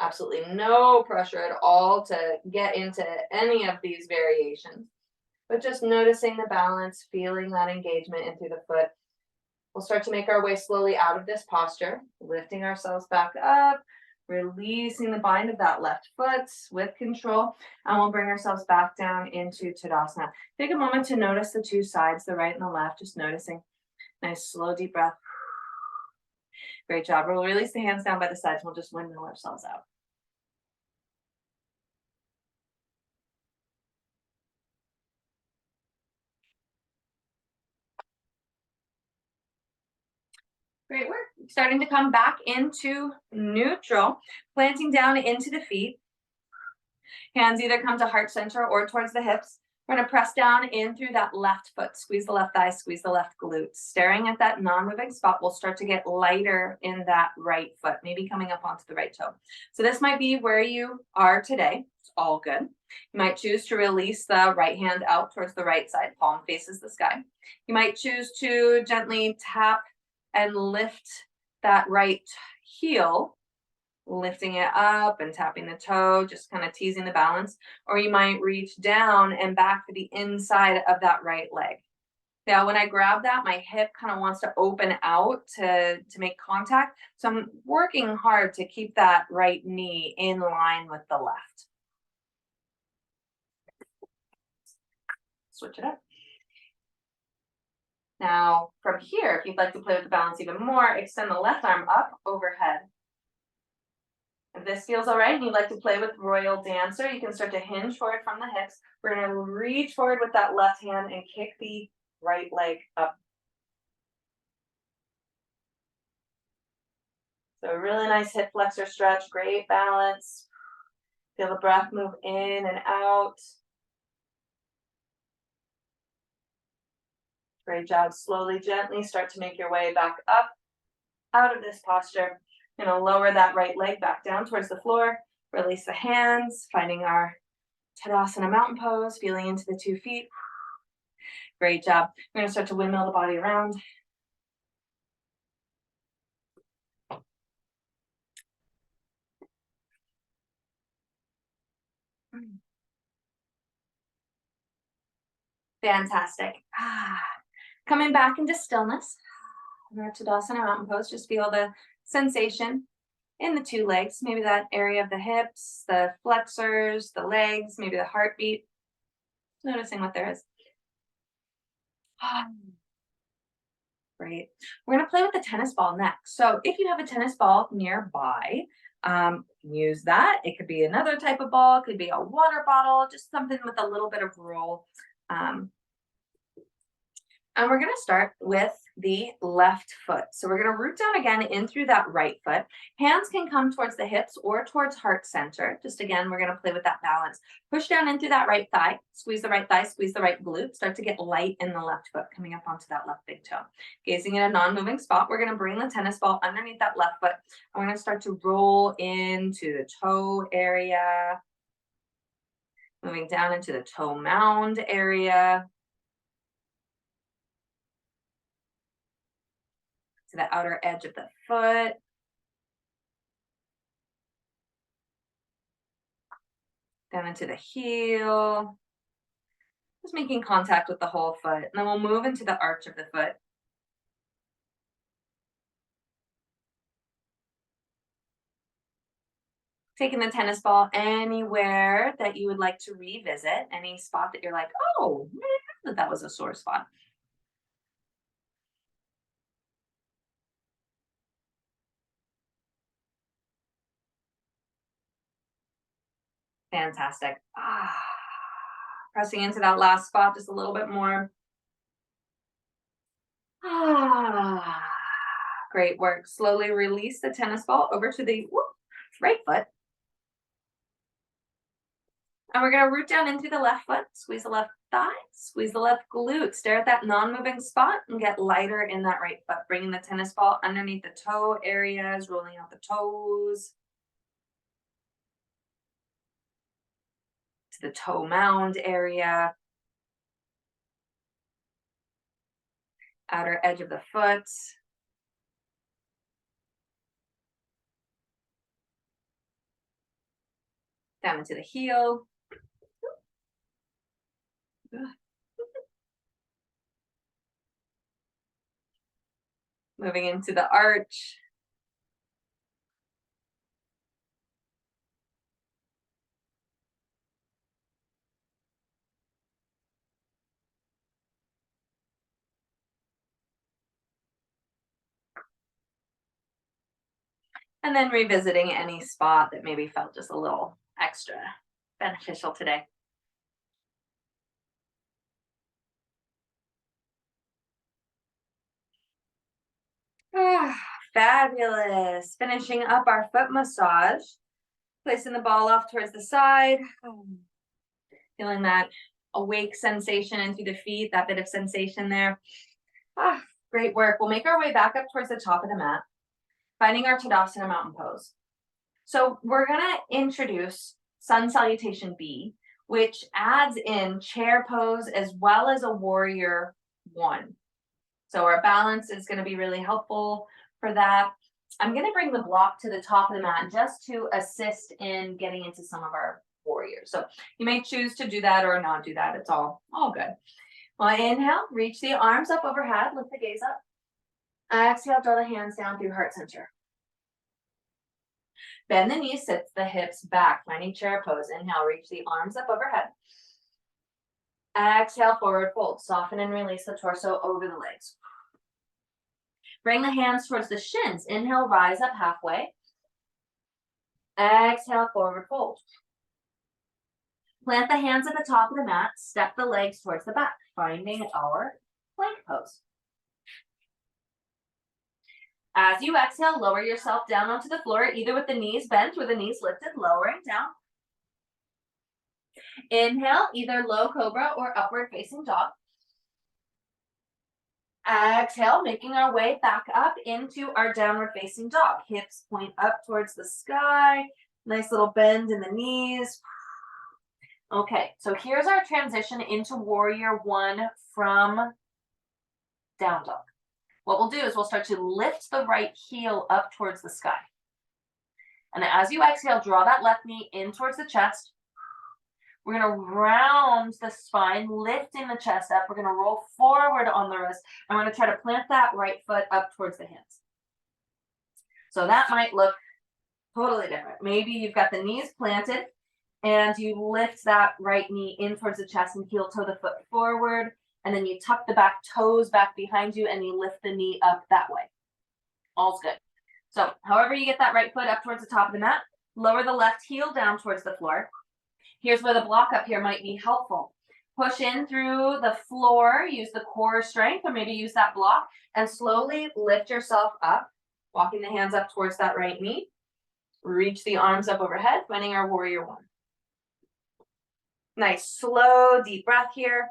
Absolutely no pressure at all to get into any of these variations, but just noticing the balance, feeling that engagement in through the foot. We'll start to make our way slowly out of this posture, lifting ourselves back up, releasing the bind of that left foot with control, and we'll bring ourselves back down into Tadasana. Take a moment to notice the two sides, the right and the left, just noticing. Nice slow deep breath. Great job. We'll release the hands down by the sides. We'll just windmill ourselves out. Great work. Starting to come back into neutral, planting down into the feet. Hands either come to heart center or towards the hips. We're going to press down in through that left foot, squeeze the left thigh, squeeze the left glute. Staring at that non-moving spot, we'll start to get lighter in that right foot, maybe coming up onto the right toe. So this might be where you are today. It's all good. You might choose to release the right hand out towards the right side, palm faces the sky. You might choose to gently tap and lift that right heel, lifting it up and tapping the toe, just kind of teasing the balance. Or you might reach down and back to the inside of that right leg. Now, when I grab that, my hip kind of wants to open out to make contact. So I'm working hard to keep that right knee in line with the left. Switch it up. Now, from here, if you'd like to play with the balance even more, extend the left arm up overhead. If this feels all right and you'd like to play with Royal Dancer, you can start to hinge forward from the hips. We're going to reach forward with that left hand and kick the right leg up. So a really nice hip flexor stretch, great balance. Feel the breath move in and out. Great job. Slowly, gently start to make your way back up out of this posture. You're going to lower that right leg back down towards the floor. Release the hands, finding our Tadasana mountain pose, feeling into the 2 feet. Great job. We're going to start to windmill the body around. Fantastic. Coming back into stillness. In our Tadasana mountain pose, just feel the sensation in the 2 legs, maybe that area of the hips, the flexors, the legs, maybe the heartbeat. Noticing what there is. Great. We're going to play with the tennis ball next. So if you have a tennis ball nearby, use that. It could be another type of ball, it could be a water bottle, just something with a little bit of roll. And we're going to start with the left foot. So we're going to root down again in through that right foot. Hands can come towards the hips or towards heart center. Just again, we're going to play with that balance. Push down into that right thigh. Squeeze the right thigh, squeeze the right glute. Start to get light in the left foot, coming up onto that left big toe. Gazing at a non-moving spot, we're going to bring the tennis ball underneath that left foot. And we're going to start to roll into the toe area. Moving down into the toe mound area. To the outer edge of the foot. Down into the heel. Just making contact with the whole foot. And then we'll move into the arch of the foot. Taking the tennis ball anywhere that you would like to revisit. Any spot that you're like, oh, man, that was a sore spot. Fantastic. Pressing into that last spot just a little bit more. Great work. Slowly release the tennis ball over to the right foot. And we're going to root down into the left foot, squeeze the left thigh, squeeze the left glute, stare at that non-moving spot and get lighter in that right foot, bringing the tennis ball underneath the toe areas, rolling out the toes. To the toe mound area. Outer edge of the foot. Down into the heel. Moving into the arch. And then revisiting any spot that maybe felt just a little extra beneficial today. Fabulous. Finishing up our foot massage. Placing the ball off towards the side. Feeling that awake sensation into the feet, that bit of sensation there. Great work. We'll make our way back up towards the top of the mat, finding our Tadasana mountain pose. So we're going to introduce Sun Salutation B, which adds in chair pose as well as a warrior one. So our balance is going to be really helpful for that. I'm going to bring the block to the top of the mat just to assist in getting into some of our warriors. So you may choose to do that or not do that. It's all good. Well, inhale, reach the arms up overhead, lift the gaze up. Exhale, draw the hands down through heart center. Bend the knees, sit the hips back, finding chair pose. Inhale, reach the arms up overhead. Exhale, forward fold. Soften and release the torso over the legs. Bring the hands towards the shins. Inhale, rise up halfway. Exhale, forward fold. Plant the hands at the top of the mat. Step the legs towards the back, finding our plank pose. As you exhale, lower yourself down onto the floor, either with the knees bent or the knees lifted, lowering down. Inhale, either low cobra or upward facing dog. Exhale, making our way back up into our downward facing dog. Hips point up towards the sky. Nice little bend in the knees. Okay, so here's our transition into warrior one from down dog. What we'll do is we'll start to lift the right heel up towards the sky. And as you exhale, draw that left knee in towards the chest. We're going to round the spine, lifting the chest up. We're going to roll forward on the wrist. And we're going to try to plant that right foot up towards the hands. So that might look totally different. Maybe you've got the knees planted and you lift that right knee in towards the chest and heel toe the foot forward. And then you tuck the back toes back behind you and you lift the knee up that way. All's good. So however you get that right foot up towards the top of the mat, lower the left heel down towards the floor. Here's where the block up here might be helpful. Push in through the floor, use the core strength, or maybe use that block, and slowly lift yourself up, walking the hands up towards that right knee. Reach the arms up overhead, finding our warrior one. Nice, slow, deep breath here.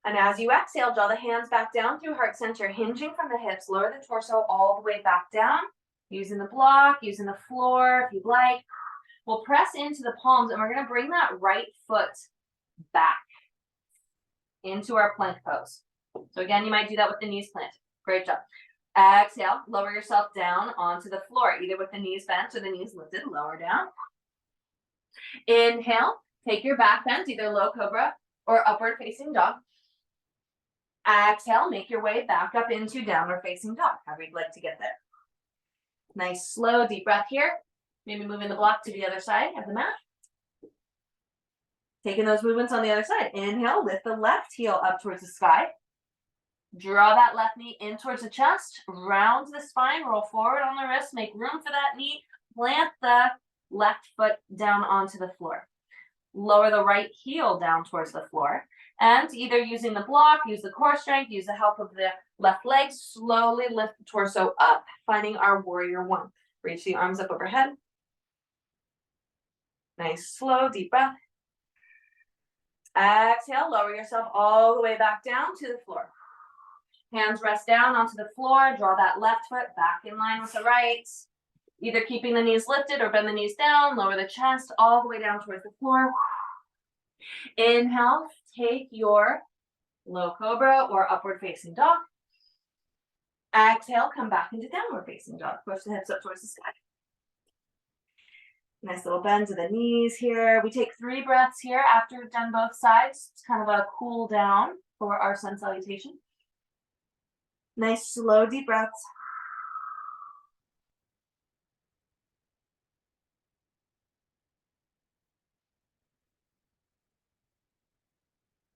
And as you exhale, draw the hands back down through heart center, hinging from the hips, lower the torso all the way back down, using the block, using the floor if you'd like. We'll press into the palms and we're going to bring that right foot back into our plank pose. So again, you might do that with the knees planted. Great job. Exhale, lower yourself down onto the floor, either with the knees bent or the knees lifted, lower down. Inhale, take your back bend, either low cobra or upward facing dog. Exhale, make your way back up into downward facing dog, however you'd like to get there. Nice, slow, deep breath here. Maybe moving the block to the other side of the mat. Taking those movements on the other side. Inhale, lift the left heel up towards the sky. Draw that left knee in towards the chest. Round the spine, roll forward on the wrist. Make room for that knee. Plant the left foot down onto the floor. Lower the right heel down towards the floor. And either using the block, use the core strength, use the help of the left leg, slowly lift the torso up, finding our warrior one. Reach the arms up overhead. Nice, slow, deep breath. Exhale, lower yourself all the way back down to the floor. Hands rest down onto the floor. Draw that left foot back in line with the right. Either keeping the knees lifted or bend the knees down. Lower the chest all the way down towards the floor. Inhale, take your low cobra or upward facing dog. Exhale, come back into downward facing dog. Push the hips up towards the sky. Nice little bend to the knees here. We take 3 breaths here after we've done both sides. It's kind of a cool down for our sun salutation. Nice, slow, deep breaths.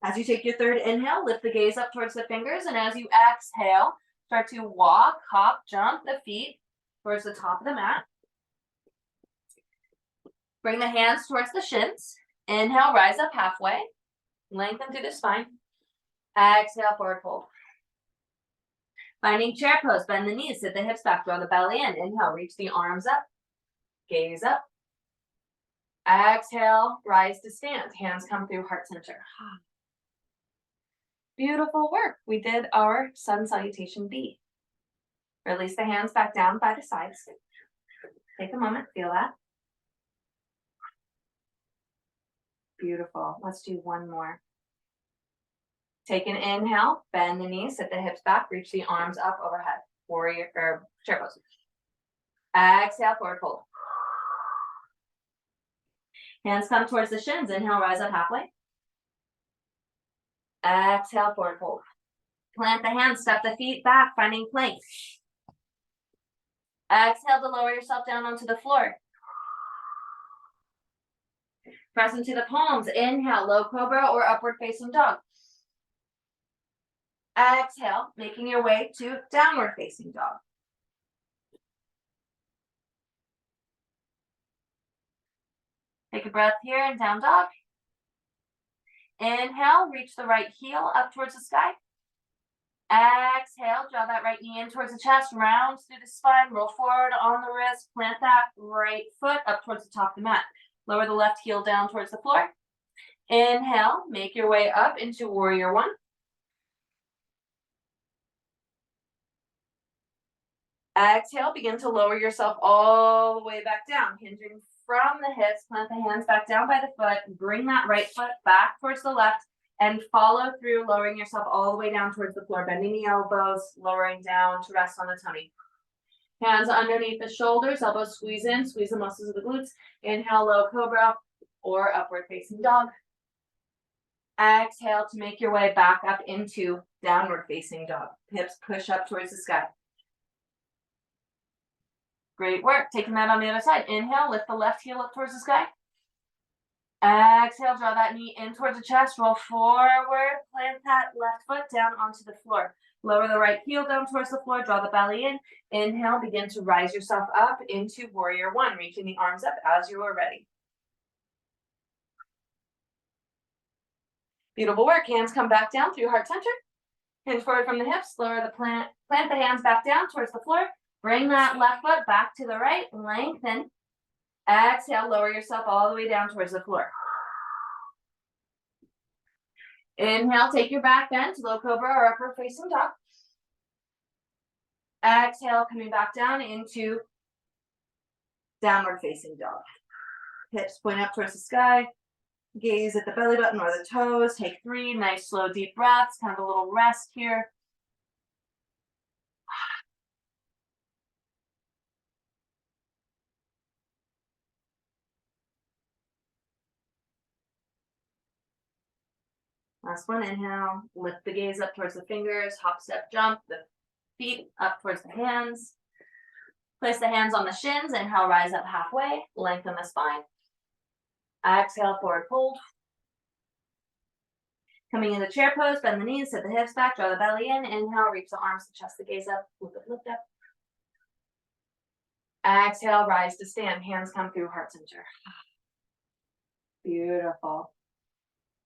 As you take your 3rd inhale, lift the gaze up towards the fingers. And as you exhale, start to walk, hop, jump the feet towards the top of the mat. Bring the hands towards the shins. Inhale, rise up halfway. Lengthen through the spine. Exhale, forward fold. Finding chair pose, bend the knees, sit the hips back, draw the belly in. Inhale, reach the arms up. Gaze up. Exhale, rise to stand. Hands come through heart center. Beautiful work. We did our sun salutation B. Release the hands back down by the sides. Take a moment, feel that. Beautiful. Let's do one more. Take an inhale, bend the knees, sit the hips back, reach the arms up overhead. Warrior or chair pose. Exhale, forward fold. Hands come towards the shins. Inhale, rise up halfway. Exhale, forward fold. Plant the hands, step the feet back, finding plank. Exhale to lower yourself down onto the floor. Press into the palms. Inhale, low cobra or upward facing dog. Exhale, making your way to downward facing dog. Take a breath here in down dog. Inhale, reach the right heel up towards the sky. Exhale, draw that right knee in towards the chest, round through the spine, roll forward on the wrist, plant that right foot up towards the top of the mat. Lower the left heel down towards the floor. Inhale, make your way up into warrior one. Exhale, begin to lower yourself all the way back down, hinging from the hips, plant the hands back down by the foot, bring that right foot back towards the left, and follow through, lowering yourself all the way down towards the floor, bending the elbows, lowering down to rest on the tummy. Hands underneath the shoulders, elbows squeeze in, squeeze the muscles of the glutes. Inhale, low cobra or upward facing dog. Exhale to make your way back up into downward facing dog. Hips push up towards the sky. Great work. Taking that on the other side. Inhale, lift the left heel up towards the sky. Exhale, draw that knee in towards the chest, roll forward, plant that left foot down onto the floor. Lower the right heel down towards the floor, draw the belly in. Inhale, begin to rise yourself up into warrior one, reaching the arms up as you are ready. Beautiful work. Hands come back down through heart center. Hinge forward from the hips, lower the plant the hands back down towards the floor. Bring that left foot back to the right, lengthen. Exhale, lower yourself all the way down towards the floor. Inhale, take your back bend to low cobra or upward facing dog. Exhale, coming back down into downward facing dog. Hips point up towards the sky. Gaze at the belly button or the toes. Take 3 nice, slow, deep breaths. Kind of a little rest here. Last one, inhale, lift the gaze up towards the fingers, hop, step, jump, the feet up towards the hands. Place the hands on the shins, inhale, rise up halfway, lengthen the spine. Exhale, forward fold. Coming into chair pose, bend the knees, sit the hips back, draw the belly in, inhale, reach the arms, the chest, the gaze up, lift up. Exhale, rise to stand, hands come through heart center. Beautiful.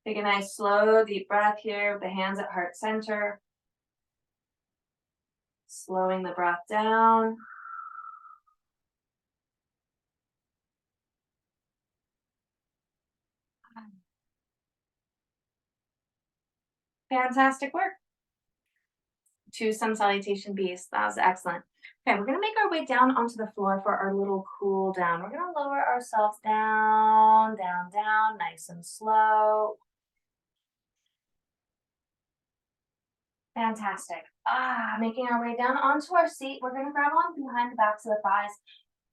Take a nice slow, deep breath here with the hands at heart center. Slowing the breath down. Fantastic work. To some salutation beast. That was excellent. Okay, we're going to make our way down onto the floor for our little cool down. We're going to lower ourselves down, down, down, nice and slow. Fantastic. Making our way down onto our seat. We're going to grab on behind the backs of the thighs,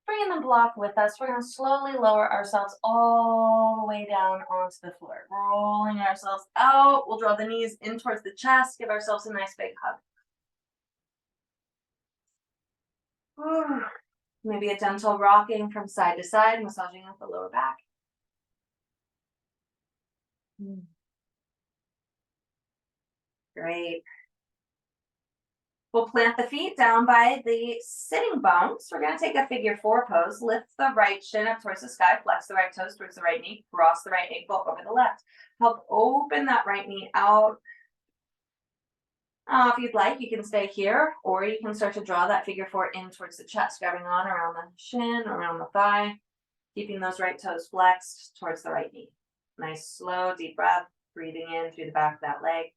bringing the block with us. We're going to slowly lower ourselves all the way down onto the floor, rolling ourselves out. We'll draw the knees in towards the chest, give ourselves a nice big hug. Maybe a gentle rocking from side to side, massaging up the lower back. Great. We'll plant the feet down by the sitting bones. We're going to take a figure 4 pose. Lift the right shin up towards the sky. Flex the right toes towards the right knee. Cross the right ankle over the left. Help open that right knee out. If you'd like, you can stay here, or you can start to draw that figure 4 in towards the chest, grabbing on around the shin, around the thigh, keeping those right toes flexed towards the right knee. Nice, slow, deep breath, breathing in through the back of that leg.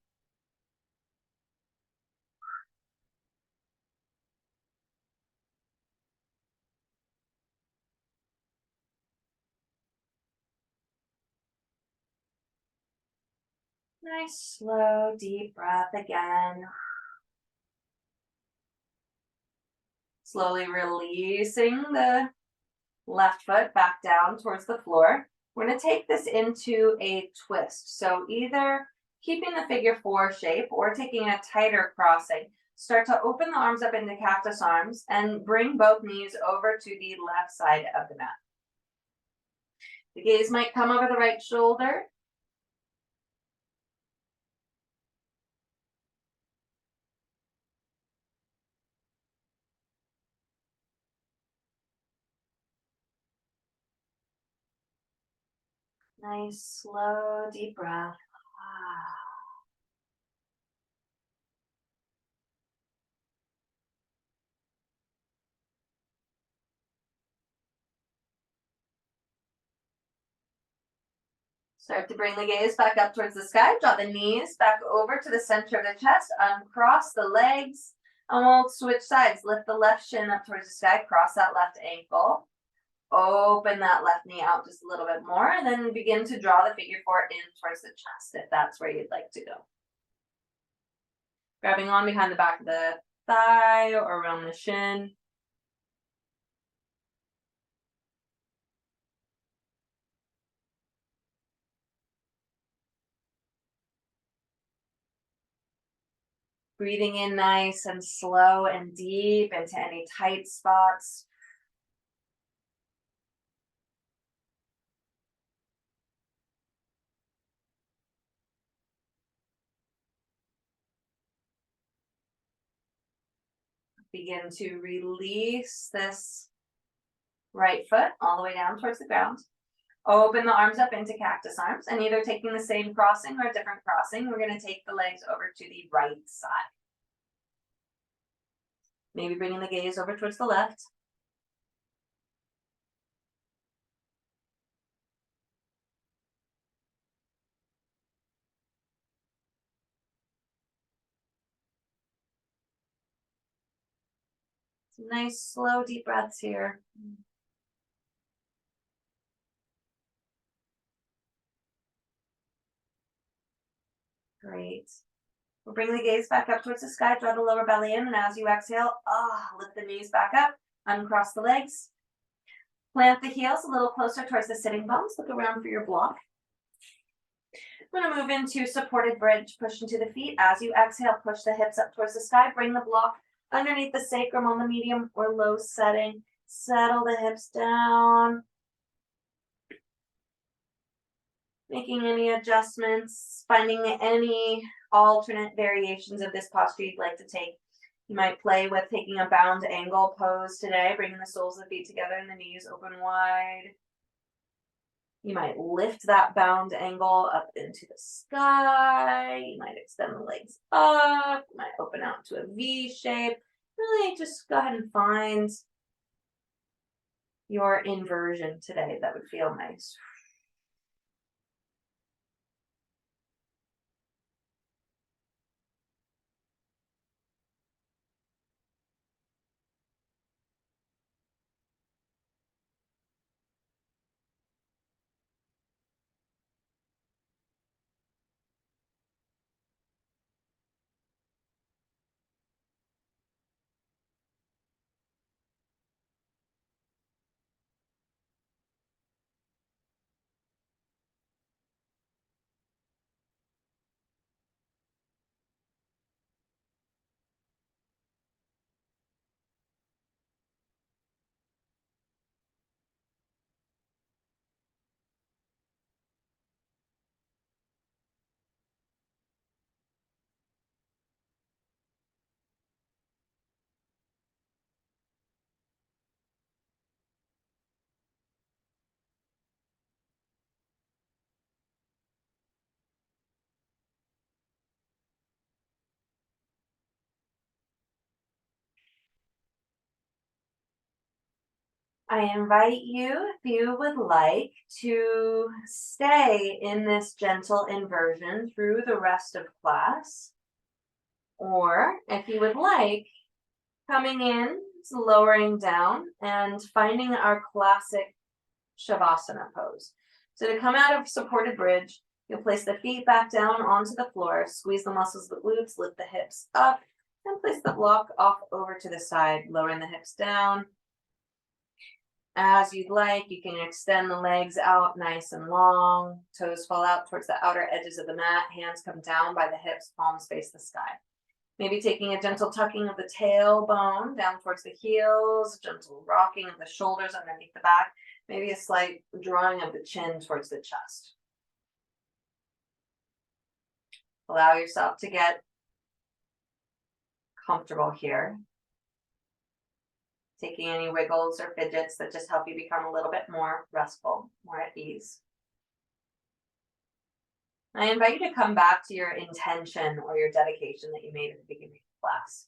Nice, slow, deep breath again. Slowly releasing the left foot back down towards the floor. We're going to take this into a twist. So either keeping the figure 4 shape or taking a tighter crossing. Start to open the arms up into cactus arms and bring both knees over to the left side of the mat. The gaze might come over the right shoulder. Nice, slow, deep breath. Start to bring the gaze back up towards the sky. Draw the knees back over to the center of the chest. Uncross the legs. And we'll switch sides. Lift the left shin up towards the sky. Cross that left ankle. Open that left knee out just a little bit more. And then begin to draw the figure 4 in towards the chest if that's where you'd like to go. Grabbing on behind the back of the thigh or around the shin. Breathing in nice and slow and deep into any tight spots. Begin to release this right foot all the way down towards the ground. Open the arms up into cactus arms and either taking the same crossing or a different crossing, we're going to take the legs over to the right side. Maybe bringing the gaze over towards the left. Some nice, slow, deep breaths here. Great. We'll bring the gaze back up towards the sky, draw the lower belly in, and as you exhale, lift the knees back up, uncross the legs. Plant the heels a little closer towards the sitting bones. Look around for your block. I'm going to move into supported bridge, push into the feet. As you exhale, push the hips up towards the sky. Bring the block underneath the sacrum on the medium or low setting. Settle the hips down. Making any adjustments, finding any alternate variations of this posture you'd like to take. You might play with taking a bound angle pose today, bringing the soles of the feet together and the knees open wide. You might lift that bound angle up into the sky. You might extend the legs up. You might open out to a V shape. Really just go ahead and find your inversion today that would feel nice. I invite you, if you would like, to stay in this gentle inversion through the rest of class. Or if you would like, coming in, lowering down, and finding our classic Shavasana pose. So to come out of supported bridge, you'll place the feet back down onto the floor, squeeze the muscles of the glutes, lift the hips up, And place the block off over to the side, lowering the hips down. As you'd like, you can extend the legs out nice and long. Toes fall out towards the outer edges of the mat. Hands come down by the hips, palms face the sky. Maybe taking a gentle tucking of the tailbone down towards the heels, gentle rocking of the shoulders underneath the back. Maybe a slight drawing of the chin towards the chest. Allow yourself to get comfortable here. Taking any wiggles or fidgets that just help you become a little bit more restful, more at ease. I invite you to come back to your intention or your dedication that you made at the beginning of the class.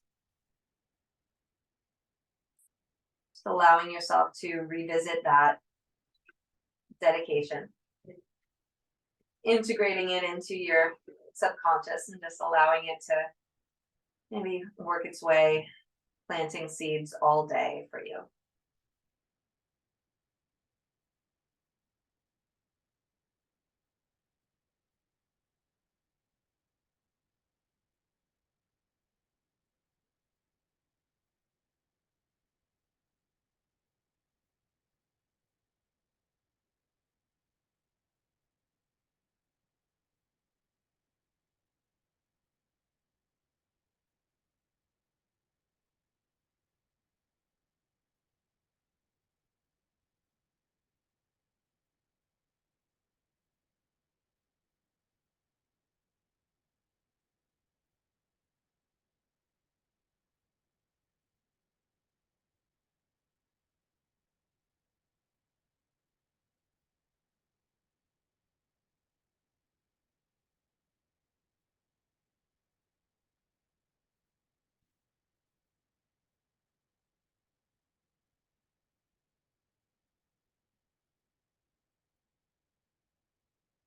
Just allowing yourself to revisit that dedication, integrating it into your subconscious and just allowing it to maybe work its way, planting seeds all day for you.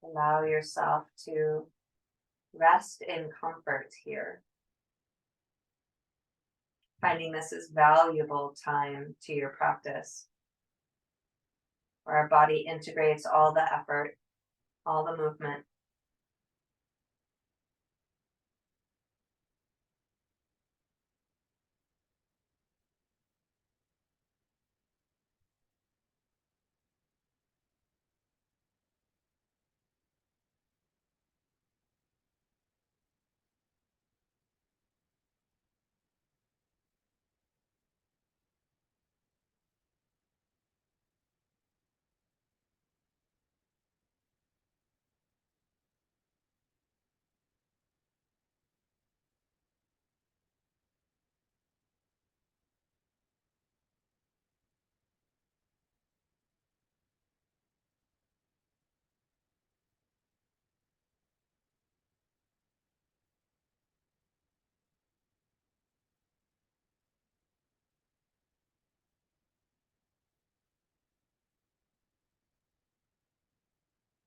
Allow yourself to rest in comfort here. Finding this is valuable time to your practice, where our body integrates all the effort, all the movement.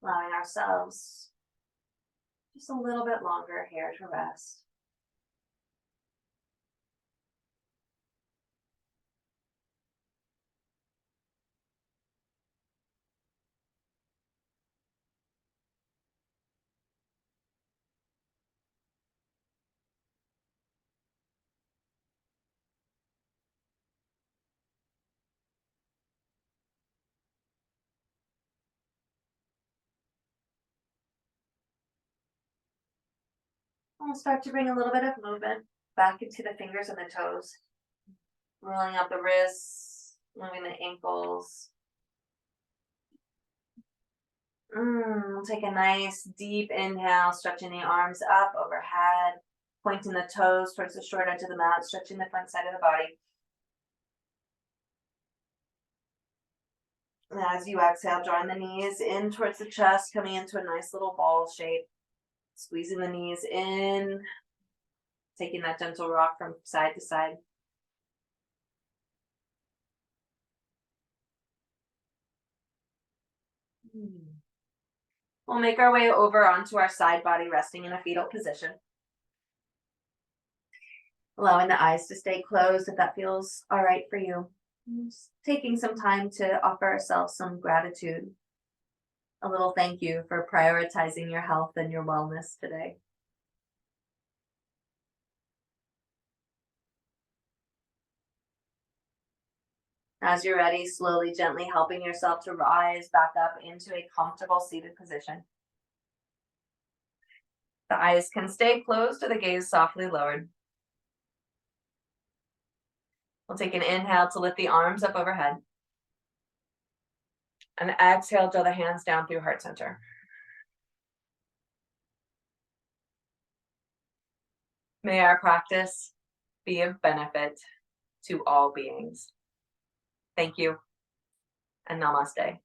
Allowing ourselves just a little bit longer here to rest. We'll start to bring a little bit of movement back into the fingers and the toes. Rolling out the wrists, moving the ankles. We'll take a nice deep inhale, stretching the arms up overhead, pointing the toes towards the short edge of the mat, stretching the front side of the body. And as you exhale, drawing the knees in towards the chest, coming into a nice little ball shape. Squeezing the knees in, taking that gentle rock from side to side. We'll make our way over onto our side body, resting in a fetal position. Allowing the eyes to stay closed if that feels all right for you. Just taking some time to offer ourselves some gratitude. A little thank you for prioritizing your health and your wellness today. As you're ready, slowly, gently helping yourself to rise back up into a comfortable seated position. The eyes can stay closed or the gaze softly lowered. We'll take an inhale to lift the arms up overhead. And exhale, draw the hands down through heart center. May our practice be of benefit to all beings. Thank you, and namaste.